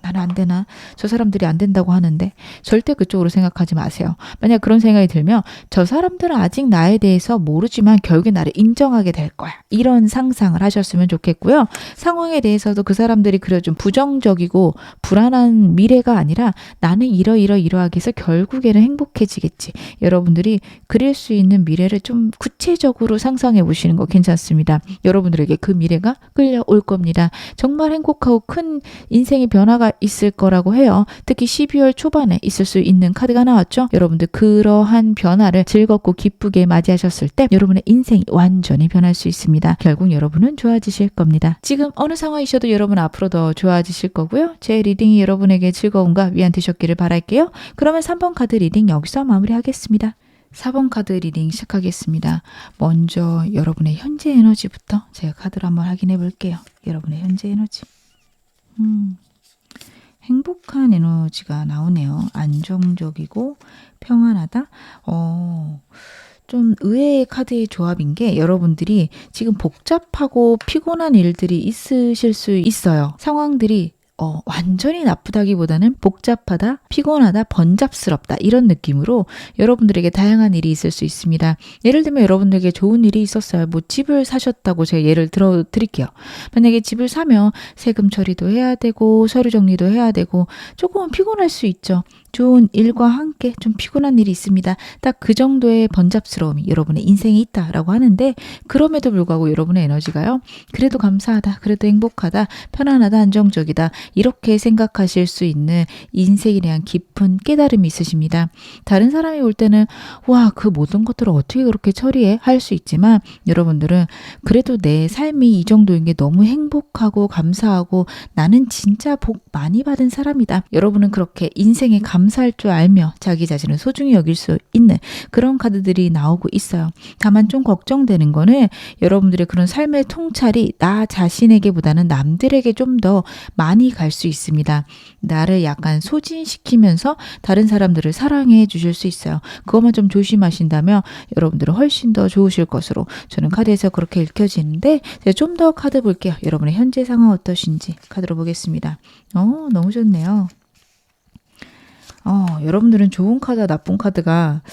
나는 안 되나? 저 사람들이 안 된다고 하는데 절대 그쪽으로 생각하지 마세요. 만약 그런 생각이 들면 저 사람들은 아직 나에 대해서 모르지만 결국에 나를 인정하게 될 거야. 이런 상상을 하셨으면 좋겠고요. 상황에 대해서도 그 사람들이 그래 좀 부정적이고 불안한 미래가 아니라 나는 이러하게 해서 결국에는 행복해지겠지. 여러분들이 그릴 수 있는 미래를 좀 구체적으로 상상해 보시는 거 괜찮습니다. 여러분들에게 그 미래가 끌려올 겁니다. 정말 행복하고 큰 인생의 변화가 있을 거라고 해요. 특히 12월 초반에 있을 수 있는 카드가 나왔죠. 여러분들 그러한 변화를 즐겁고 기쁘게 맞이하셨을 때 여러분의 인생이 완전히 변할 수 있습니다. 결국 여러분은 좋아지실 겁니다. 지금 어느 상황이셔도 여러분 앞으로 더 좋아지실 거고요. 제 리딩이 여러분에게 즐거움과 위안 되셨기를 바랄게요. 그러면 3번 카드 리딩 여기서 마무리하겠습니다. 4번 카드 리딩 시작하겠습니다. 먼저 여러분의 현재 에너지부터 제가 카드를 한번 확인해 볼게요. 여러분의 현재 에너지. 행복한 에너지가 나오네요. 안정적이고 평안하다. 좀 의외의 카드의 조합인 게 여러분들이 지금 복잡하고 피곤한 일들이 있으실 수 있어요. 상황들이 완전히 나쁘다기보다는 복잡하다, 피곤하다, 번잡스럽다 이런 느낌으로 여러분들에게 다양한 일이 있을 수 있습니다. 예를 들면 여러분들에게 좋은 일이 있었어요. 뭐 집을 사셨다고 제가 예를 들어 드릴게요. 만약에 집을 사면 세금 처리도 해야 되고 서류 정리도 해야 되고 조금은 피곤할 수 있죠. 좋은 일과 함께 좀 피곤한 일이 있습니다. 딱 그 정도의 번잡스러움이 여러분의 인생에 있다라고 하는데 그럼에도 불구하고 여러분의 에너지가요. 그래도 감사하다. 그래도 행복하다. 편안하다. 안정적이다. 이렇게 생각하실 수 있는 인생에 대한 깊은 깨달음이 있으십니다. 다른 사람이 볼 때는 와, 그 모든 것들을 어떻게 그렇게 처리해? 할 수 있지만 여러분들은 그래도 내 삶이 이 정도인 게 너무 행복하고 감사하고 나는 진짜 복 많이 받은 사람이다. 여러분은 그렇게 인생에 감사할 줄 알며 자기 자신을 소중히 여길 수 있는 그런 카드들이 나오고 있어요. 다만 좀 걱정되는 거는 여러분들의 그런 삶의 통찰이 나 자신에게보다는 남들에게 좀 더 많이 갈 수 있습니다. 나를 약간 소진시키면서 다른 사람들을 사랑해 주실 수 있어요. 그것만 좀 조심하신다면 여러분들은 훨씬 더 좋으실 것으로 저는 카드에서 그렇게 읽혀지는데 제가 좀 더 카드 볼게요. 여러분의 현재 상황 어떠신지 카드로 보겠습니다. 너무 좋네요. 여러분들은 좋은 카드와 나쁜 카드가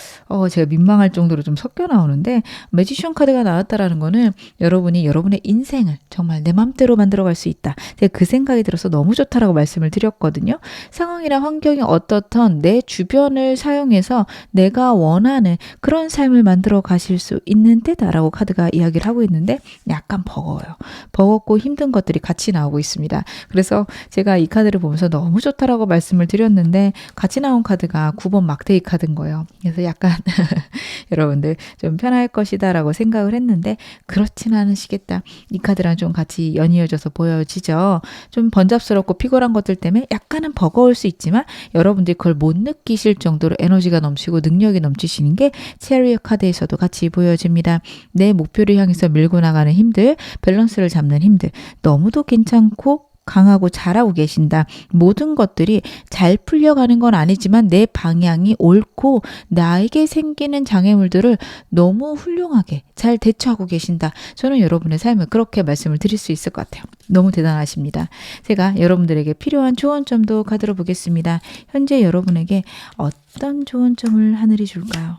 제가 민망할 정도로 좀 섞여 나오는데 매지션 카드가 나왔다라는 거는 여러분이 여러분의 인생을 정말 내 맘대로 만들어갈 수 있다. 제가 그 생각이 들어서 너무 좋다라고 말씀을 드렸거든요. 상황이나 환경이 어떻든 내 주변을 사용해서 내가 원하는 그런 삶을 만들어 가실 수 있는 때다라고 카드가 이야기를 하고 있는데 약간 버거워요. 버겁고 힘든 것들이 같이 나오고 있습니다. 그래서 제가 이 카드를 보면서 너무 좋다라고 말씀을 드렸는데 같이 나온 카드가 9번 막대기 카드인 거예요. 그래서 약간 여러분들 좀 편할 것이다 라고 생각을 했는데 그렇진 않으시겠다. 이 카드랑 좀 같이 연이어져서 보여지죠. 좀 번잡스럽고 피곤한 것들 때문에 약간은 버거울 수 있지만 여러분들이 그걸 못 느끼실 정도로 에너지가 넘치고 능력이 넘치시는 게 체리엇 카드에서도 같이 보여집니다. 내 목표를 향해서 밀고 나가는 힘들, 밸런스를 잡는 힘들, 너무도 괜찮고 강하고 잘하고 계신다. 모든 것들이 잘 풀려가는 건 아니지만 내 방향이 옳고 나에게 생기는 장애물들을 너무 훌륭하게 잘 대처하고 계신다. 저는 여러분의 삶을 그렇게 말씀을 드릴 수 있을 것 같아요. 너무 대단하십니다. 제가 여러분들에게 필요한 조언점도 카드로 보겠습니다. 현재 여러분에게 어떤 조언점을 하늘이 줄까요?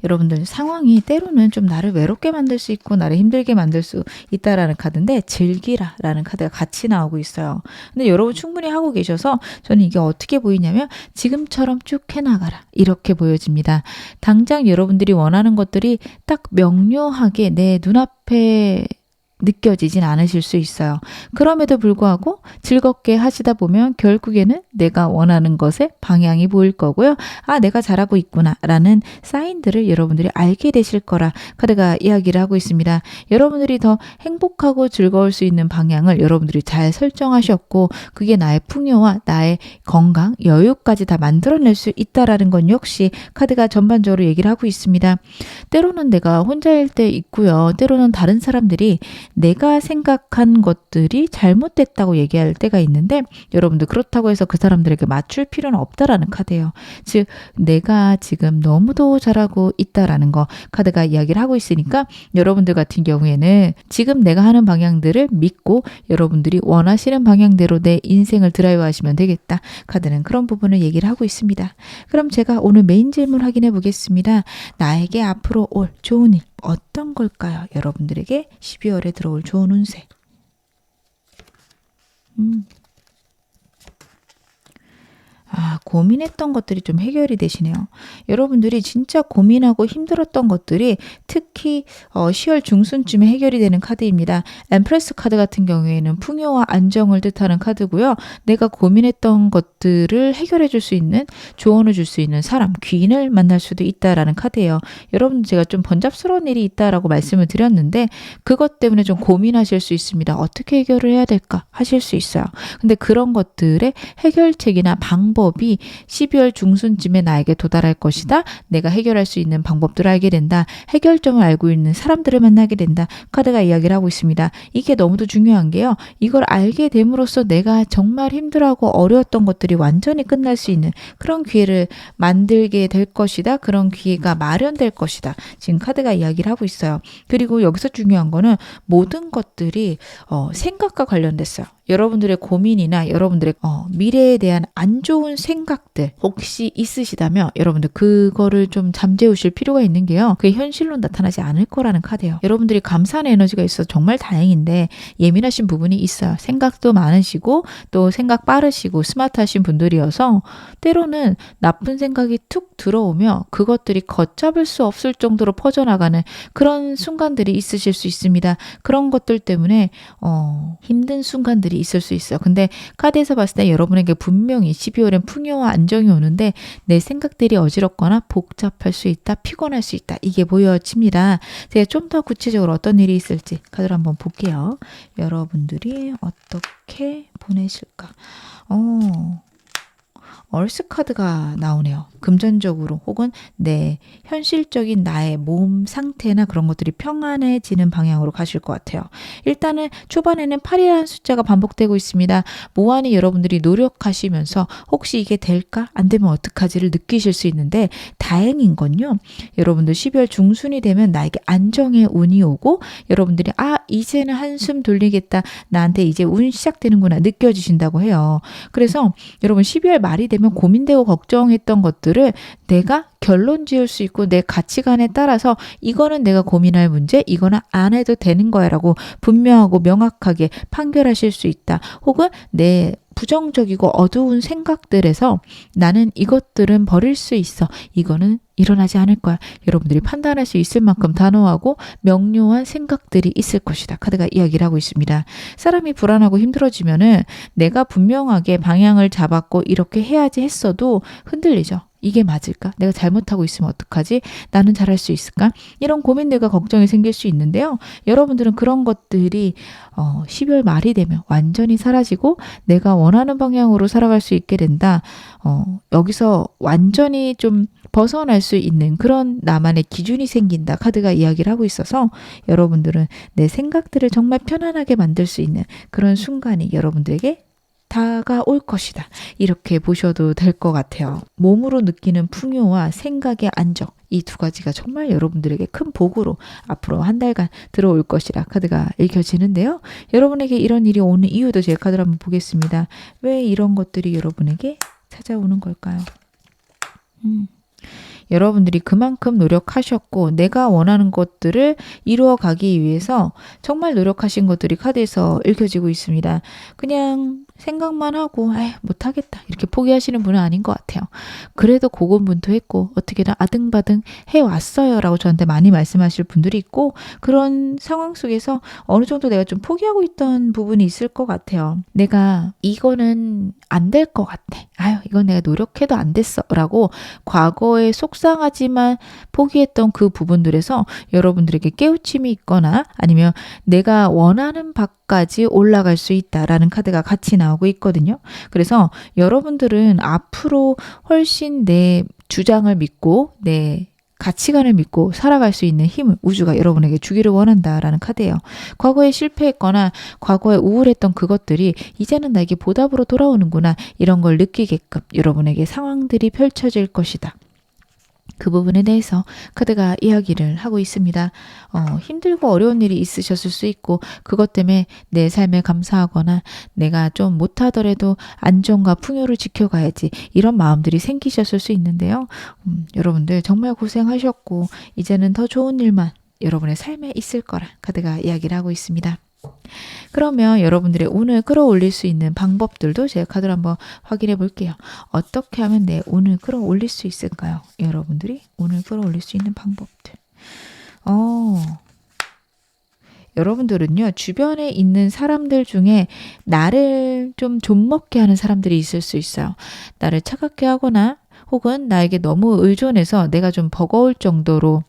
여러분들 상황이 때로는 좀 나를 외롭게 만들 수 있고 나를 힘들게 만들 수 있다라는 카드인데 즐기라 라는 카드가 같이 나오고 있어요. 근데 여러분 충분히 하고 계셔서 저는 이게 어떻게 보이냐면 지금처럼 쭉 해나가라 이렇게 보여집니다. 당장 여러분들이 원하는 것들이 딱 명료하게 내 눈앞에 느껴지진 않으실 수 있어요. 그럼에도 불구하고 즐겁게 하시다 보면 결국에는 내가 원하는 것에 방향이 보일 거고요. 아, 내가 잘하고 있구나 라는 사인들을 여러분들이 알게 되실 거라 카드가 이야기를 하고 있습니다. 여러분들이 더 행복하고 즐거울 수 있는 방향을 여러분들이 잘 설정하셨고 그게 나의 풍요와 나의 건강, 여유까지 다 만들어낼 수 있다라는 건 역시 카드가 전반적으로 얘기를 하고 있습니다. 때로는 내가 혼자일 때 있고요. 때로는 다른 사람들이 내가 생각한 것들이 잘못됐다고 얘기할 때가 있는데 여러분들 그렇다고 해서 그 사람들에게 맞출 필요는 없다라는 카드예요. 즉 내가 지금 너무도 잘하고 있다라는 거 카드가 이야기를 하고 있으니까 여러분들 같은 경우에는 지금 내가 하는 방향들을 믿고 여러분들이 원하시는 방향대로 내 인생을 드라이브 하시면 되겠다. 카드는 그런 부분을 얘기를 하고 있습니다. 그럼 제가 오늘 메인 질문 확인해 보겠습니다. 나에게 앞으로 올 좋은 일 어떤 걸까요? 여러분들에게 12월에 들어올 좋은 운세. 고민했던 것들이 좀 해결이 되시네요. 여러분들이 진짜 고민하고 힘들었던 것들이 특히 10월 중순쯤에 해결이 되는 카드입니다. 엠프레스 카드 같은 경우에는 풍요와 안정을 뜻하는 카드고요. 내가 고민했던 것들을 해결해 줄 수 있는, 조언을 줄 수 있는 사람, 귀인을 만날 수도 있다라는 카드예요. 여러분 제가 좀 번잡스러운 일이 있다라고 말씀을 드렸는데 그것 때문에 좀 고민하실 수 있습니다. 어떻게 해결을 해야 될까 하실 수 있어요. 근데 그런 것들의 해결책이나 방법이 12월 중순쯤에 나에게 도달할 것이다. 내가 해결할 수 있는 방법들을 알게 된다. 해결점을 알고 있는 사람들을 만나게 된다. 카드가 이야기를 하고 있습니다. 이게 너무도 중요한 게요. 이걸 알게 됨으로써 내가 정말 힘들어하고 어려웠던 것들이 완전히 끝날 수 있는 그런 기회를 만들게 될 것이다. 그런 기회가 마련될 것이다. 지금 카드가 이야기를 하고 있어요. 그리고 여기서 중요한 거는 모든 것들이 생각과 관련됐어요. 여러분들의 고민이나 여러분들의 미래에 대한 안 좋은 생각들 혹시 있으시다면 여러분들 그거를 좀 잠재우실 필요가 있는 게요. 그게 현실로 나타나지 않을 거라는 카드예요. 여러분들이 감사한 에너지가 있어서 정말 다행인데 예민하신 부분이 있어요. 생각도 많으시고 또 생각 빠르시고 스마트하신 분들이어서 때로는 나쁜 생각이 툭 들어오며 그것들이 걷잡을 수 없을 정도로 퍼져나가는 그런 순간들이 있으실 수 있습니다. 그런 것들 때문에 힘든 순간들이 있을 수 있어요. 근데 카드에서 봤을 때 여러분에게 분명히 12월엔 풍요와 안정이 오는데 내 생각들이 어지럽거나 복잡할 수 있다, 피곤할 수 있다. 이게 보여집니다. 제가 좀 더 구체적으로 어떤 일이 있을지 카드를 한번 볼게요. 여러분들이 어떻게 보내실까? 얼스 카드가 나오네요. 금전적으로 혹은 내 현실적인 나의 몸 상태나 그런 것들이 평안해지는 방향으로 가실 것 같아요. 일단은 초반에는 8이라는 숫자가 반복되고 있습니다. 무한히 여러분들이 노력하시면서 혹시 이게 될까? 안 되면 어떡하지를 느끼실 수 있는데 다행인 건요. 여러분들 12월 중순이 되면 나에게 안정의 운이 오고 여러분들이 이제는 한숨 돌리겠다. 나한테 이제 운 시작되는구나 느껴지신다고 해요. 그래서 여러분 12월 말이 되면 고민되고 걱정했던 것들을 내가 결론 지을 수 있고 내 가치관에 따라서 이거는 내가 고민할 문제, 이거는 안 해도 되는 거야 라고 분명하고 명확하게 판결하실 수 있다. 혹은 내 부정적이고 어두운 생각들에서 나는 이것들은 버릴 수 있어. 이거는 일어나지 않을 거야. 여러분들이 판단할 수 있을 만큼 단호하고 명료한 생각들이 있을 것이다. 카드가 이야기를 하고 있습니다. 사람이 불안하고 힘들어지면은 내가 분명하게 방향을 잡았고 이렇게 해야지 했어도 흔들리죠. 이게 맞을까? 내가 잘못하고 있으면 어떡하지? 나는 잘할 수 있을까? 이런 고민들과 걱정이 생길 수 있는데요. 여러분들은 그런 것들이 12월 말이 되면 완전히 사라지고 내가 원하는 방향으로 살아갈 수 있게 된다. 여기서 완전히 좀 벗어날 수 있는 그런 나만의 기준이 생긴다. 카드가 이야기를 하고 있어서 여러분들은 내 생각들을 정말 편안하게 만들 수 있는 그런 순간이 여러분들에게 다가올 것이다. 이렇게 보셔도 될 것 같아요. 몸으로 느끼는 풍요와 생각의 안정. 이 두 가지가 정말 여러분들에게 큰 복으로 앞으로 한 달간 들어올 것이라 카드가 읽혀지는데요. 여러분에게 이런 일이 오는 이유도 제 카드를 한번 보겠습니다. 왜 이런 것들이 여러분에게 찾아오는 걸까요? 여러분들이 그만큼 노력하셨고 내가 원하는 것들을 이루어 가기 위해서 정말 노력하신 것들이 카드에서 읽혀지고 있습니다. 그냥 생각만 하고 못하겠다 이렇게 포기하시는 분은 아닌 것 같아요. 그래도 고군분투했고 어떻게든 아등바등 해왔어요 라고 저한테 많이 말씀하실 분들이 있고, 그런 상황 속에서 어느 정도 내가 좀 포기하고 있던 부분이 있을 것 같아요. 내가 이거는 안 될 것 같아. 이건 내가 노력해도 안 됐어 라고 과거에 속상하지만 포기했던 그 부분들에서 여러분들에게 깨우침이 있거나 아니면 내가 원하는 바까지 올라갈 수 있다라는 카드가 같이 나오고 있거든요. 그래서 여러분들은 앞으로 훨씬 내 주장을 믿고 내 가치관을 믿고 살아갈 수 있는 힘을 우주가 여러분에게 주기를 원한다라는 카드예요. 과거에 실패했거나 과거에 우울했던 그것들이 이제는 나에게 보답으로 돌아오는구나, 이런 걸 느끼게끔 여러분에게 상황들이 펼쳐질 것이다. 그 부분에 대해서 카드가 이야기를 하고 있습니다. 힘들고 어려운 일이 있으셨을 수 있고 그것 때문에 내 삶에 감사하거나 내가 좀 못하더라도 안정과 풍요를 지켜가야지 이런 마음들이 생기셨을 수 있는데요. 여러분들 정말 고생하셨고 이제는 더 좋은 일만 여러분의 삶에 있을 거라 카드가 이야기를 하고 있습니다. 그러면 여러분들의 운을 끌어올릴 수 있는 방법들도 제가 카드로 한번 확인해 볼게요. 어떻게 하면 내 운을 끌어올릴 수 있을까요? 여러분들이 운을 끌어올릴 수 있는 방법들. 여러분들은요, 주변에 있는 사람들 중에 나를 좀 좀먹게 하는 사람들이 있을 수 있어요. 나를 차갑게 하거나 혹은 나에게 너무 의존해서 내가 좀 버거울 정도로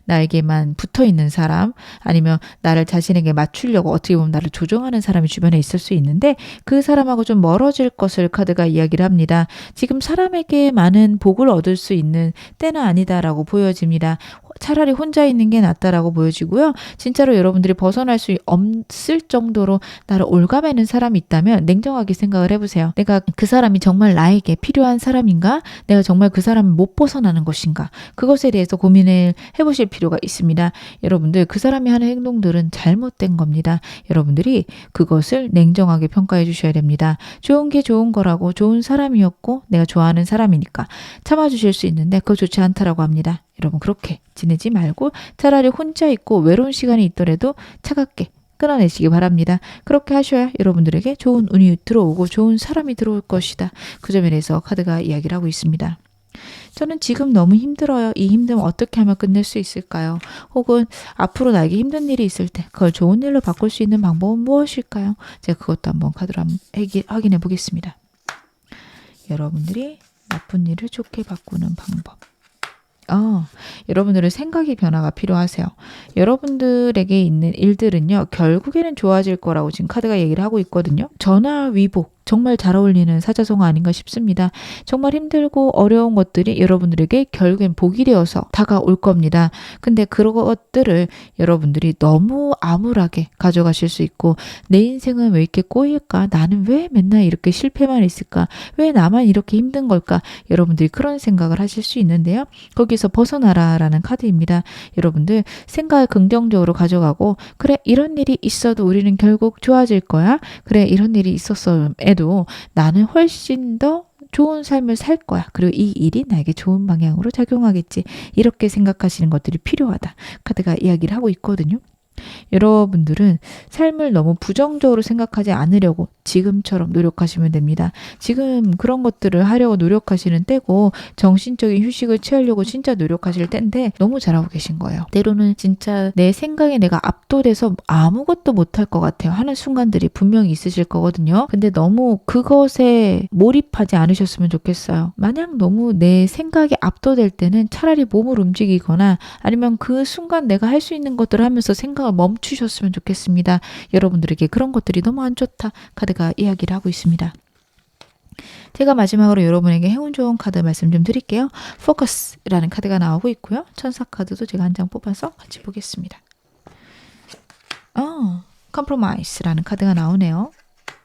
나에게만 붙어있는 사람, 아니면 나를 자신에게 맞추려고 어떻게 보면 나를 조종하는 사람이 주변에 있을 수 있는데 그 사람하고 좀 멀어질 것을 카드가 이야기를 합니다. 지금 사람에게 많은 복을 얻을 수 있는 때는 아니다라고 보여집니다. 차라리 혼자 있는 게 낫다라고 보여지고요. 진짜로 여러분들이 벗어날 수 없을 정도로 나를 올가매는 사람이 있다면 냉정하게 생각을 해보세요. 내가 그 사람이 정말 나에게 필요한 사람인가? 내가 정말 그 사람을 못 벗어나는 것인가? 그것에 대해서 고민을 해보실 필요가 있습니다. 여러분들 그 사람이 하는 행동들은 잘못된 겁니다. 여러분들이 그것을 냉정하게 평가해 주셔야 됩니다. 좋은 게 좋은 거라고, 좋은 사람이었고 내가 좋아하는 사람이니까 참아주실 수 있는데 그거 좋지 않다라고 합니다. 여러분 그렇게 지내지 말고 차라리 혼자 있고 외로운 시간이 있더라도 차갑게 끊어내시기 바랍니다. 그렇게 하셔야 여러분들에게 좋은 운이 들어오고 좋은 사람이 들어올 것이다. 그 점에 대해서 카드가 이야기를 하고 있습니다. 저는 지금 너무 힘들어요. 이 힘듦 어떻게 하면 끝낼 수 있을까요? 혹은 앞으로 나에게 힘든 일이 있을 때 그걸 좋은 일로 바꿀 수 있는 방법은 무엇일까요? 제가 그것도 한번 카드로 한번 확인해 보겠습니다. 여러분들이 나쁜 일을 좋게 바꾸는 방법. 여러분들은 생각의 변화가 필요하세요. 여러분들에게 있는 일들은요, 결국에는 좋아질 거라고 지금 카드가 얘기를 하고 있거든요. 전화위복. 정말 잘 어울리는 사자성어 아닌가 싶습니다. 정말 힘들고 어려운 것들이 여러분들에게 결국엔 복이 되어서 다가올 겁니다. 근데 그런 것들을 여러분들이 너무 암울하게 가져가실 수 있고, 내 인생은 왜 이렇게 꼬일까? 나는 왜 맨날 이렇게 실패만 있을까? 왜 나만 이렇게 힘든 걸까? 여러분들이 그런 생각을 하실 수 있는데요. 거기서 벗어나라라는 카드입니다. 여러분들 생각을 긍정적으로 가져가고, 그래 이런 일이 있어도 우리는 결국 좋아질 거야. 그래 이런 일이 있었어. 도 나는 훨씬 더 좋은 삶을 살 거야. 그리고 이 일이 나에게 좋은 방향으로 작용하겠지. 이렇게 생각하시는 것들이 필요하다. 카드가 이야기를 하고 있거든요. 여러분들은 삶을 너무 부정적으로 생각하지 않으려고 지금처럼 노력하시면 됩니다. 지금 그런 것들을 하려고 노력하시는 때고 정신적인 휴식을 취하려고 진짜 노력하실 때인데 너무 잘하고 계신 거예요. 때로는 진짜 내 생각에 내가 압도돼서 아무것도 못할 것 같아요 하는 순간들이 분명히 있으실 거거든요. 근데 너무 그것에 몰입하지 않으셨으면 좋겠어요. 만약 너무 내 생각에 압도될 때는 차라리 몸을 움직이거나 아니면 그 순간 내가 할 수 있는 것들을 하면서 생각을 멈추셨으면 좋겠습니다. 여러분들에게 그런 것들이 너무 안 좋다. 카드가 이야기를 하고 있습니다. 제가 마지막으로 여러분에게 행운 좋은 카드 말씀 좀 드릴게요. 포커스라는 카드가 나오고 있고요. 천사 카드도 제가 한 장 뽑아서 같이 보겠습니다. 컴프로마이스라는 카드가 나오네요.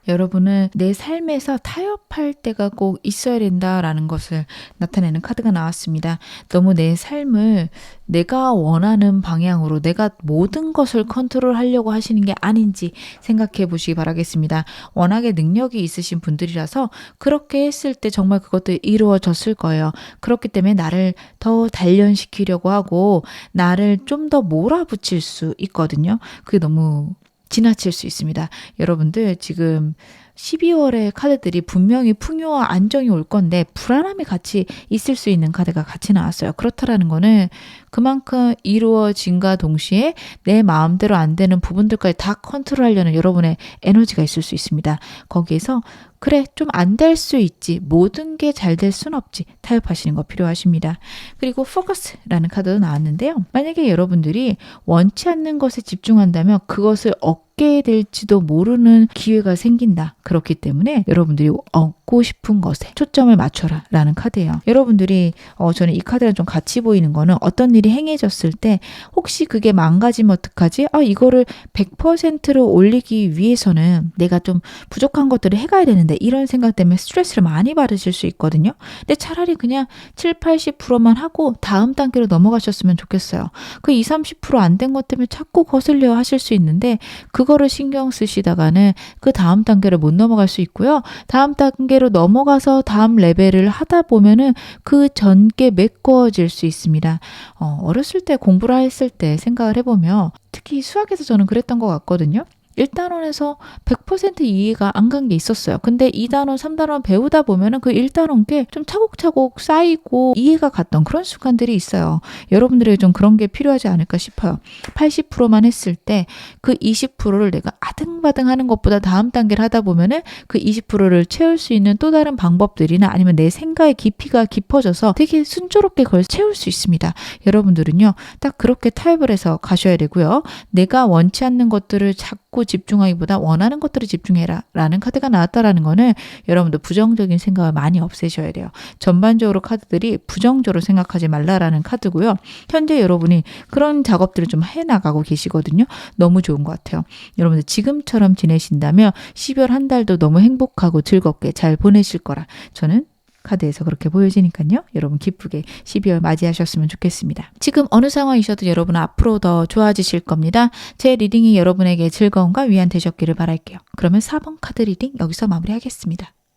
여러분은 내 삶에서 타협할 때가 꼭 있어야 된다라는 것을 나타내는 카드가 나왔습니다. 너무 내 삶을 내가 원하는 방향으로 내가 모든 것을 컨트롤하려고 하시는 게 아닌지 생각해 보시기 바라겠습니다. 워낙에 능력이 있으신 분들이라서 그렇게 했을 때 정말 그것도 이루어졌을 거예요. 그렇기 때문에 나를 더 단련시키려고 하고 나를 좀 더 몰아붙일 수 있거든요. 그게 너무 지나칠 수 있습니다. 여러분들 지금 12월의 카드들이 분명히 풍요와 안정이 올 건데 불안함이 같이 있을 수 있는 카드가 같이 나왔어요. 그렇다라는 거는 그만큼 이루어진과 동시에 내 마음대로 안 되는 부분들까지 다 컨트롤하려는 여러분의 에너지가 있을 수 있습니다. 거기에서 그래 좀 안 될 수 있지 모든 게 잘 될 순 없지 타협하시는 거 필요하십니다. 그리고 포커스라는 카드도 나왔는데요. 만약에 여러분들이 원치 않는 것에 집중한다면 그것을 얻게 될지도 모르는 기회가 생긴다. 그렇기 때문에 여러분들이 얻고 싶은 것에 초점을 맞춰라 라는 카드예요. 여러분들이 저는 이 카드랑 좀 같이 보이는 거는 어떤 일이 행해졌을 때 혹시 그게 망가지면 어떡하지? 이거를 100%로 올리기 위해서는 내가 좀 부족한 것들을 해가야 되는데 이런 생각 때문에 스트레스를 많이 받으실 수 있거든요. 근데 차라리 그냥 7, 80%만 하고 다음 단계로 넘어가셨으면 좋겠어요. 그 20, 30% 안 된 것 때문에 자꾸 거슬려 하실 수 있는데 그거를 신경 쓰시다가는 그 다음 단계를 못 넘어갈 수 있고요. 다음 단계로 넘어가서 다음 레벨을 하다 보면은 그 전개 메꿔질 수 있습니다. 어렸을 때 공부를 했을 때 생각을 해보면 특히 수학에서 저는 그랬던 것 같거든요. 1단원에서 100% 이해가 안 간 게 있었어요. 근데 2단원, 3단원 배우다 보면은 그 1단원 게 좀 차곡차곡 쌓이고 이해가 갔던 그런 순간들이 있어요. 여러분들에게 좀 그런 게 필요하지 않을까 싶어요. 80%만 했을 때 그 20%를 내가 아등바등 하는 것보다 다음 단계를 하다 보면은 그 20%를 채울 수 있는 또 다른 방법들이나 아니면 내 생각의 깊이가 깊어져서 되게 순조롭게 그걸 채울 수 있습니다. 여러분들은요, 딱 그렇게 타협을 해서 가셔야 되고요. 내가 원치 않는 것들을 자꾸 집중하기보다 원하는 것들을 집중해라 라는 카드가 나왔다라는 거는 여러분도 부정적인 생각을 많이 없애셔야 돼요. 전반적으로 카드들이 부정적으로 생각하지 말라라는 카드고요. 현재 여러분이 그런 작업들을 좀 해나가고 계시거든요. 너무 좋은 것 같아요. 여러분들 지금처럼 지내신다면 12월 한 달도 너무 행복하고 즐겁게 잘 보내실 거라 저는 카드에서 그렇게 보여지니까요. 여러분 기쁘게 12월 맞이하셨으면 좋겠습니다. 지금 어느 상황이셔도 여러분은 앞으로 더 좋아지실 겁니다. 제 리딩이 여러분에게 즐거움과 위안 되셨기를 바랄게요. 그러면 4번 카드 리딩 여기서 마무리하겠습니다.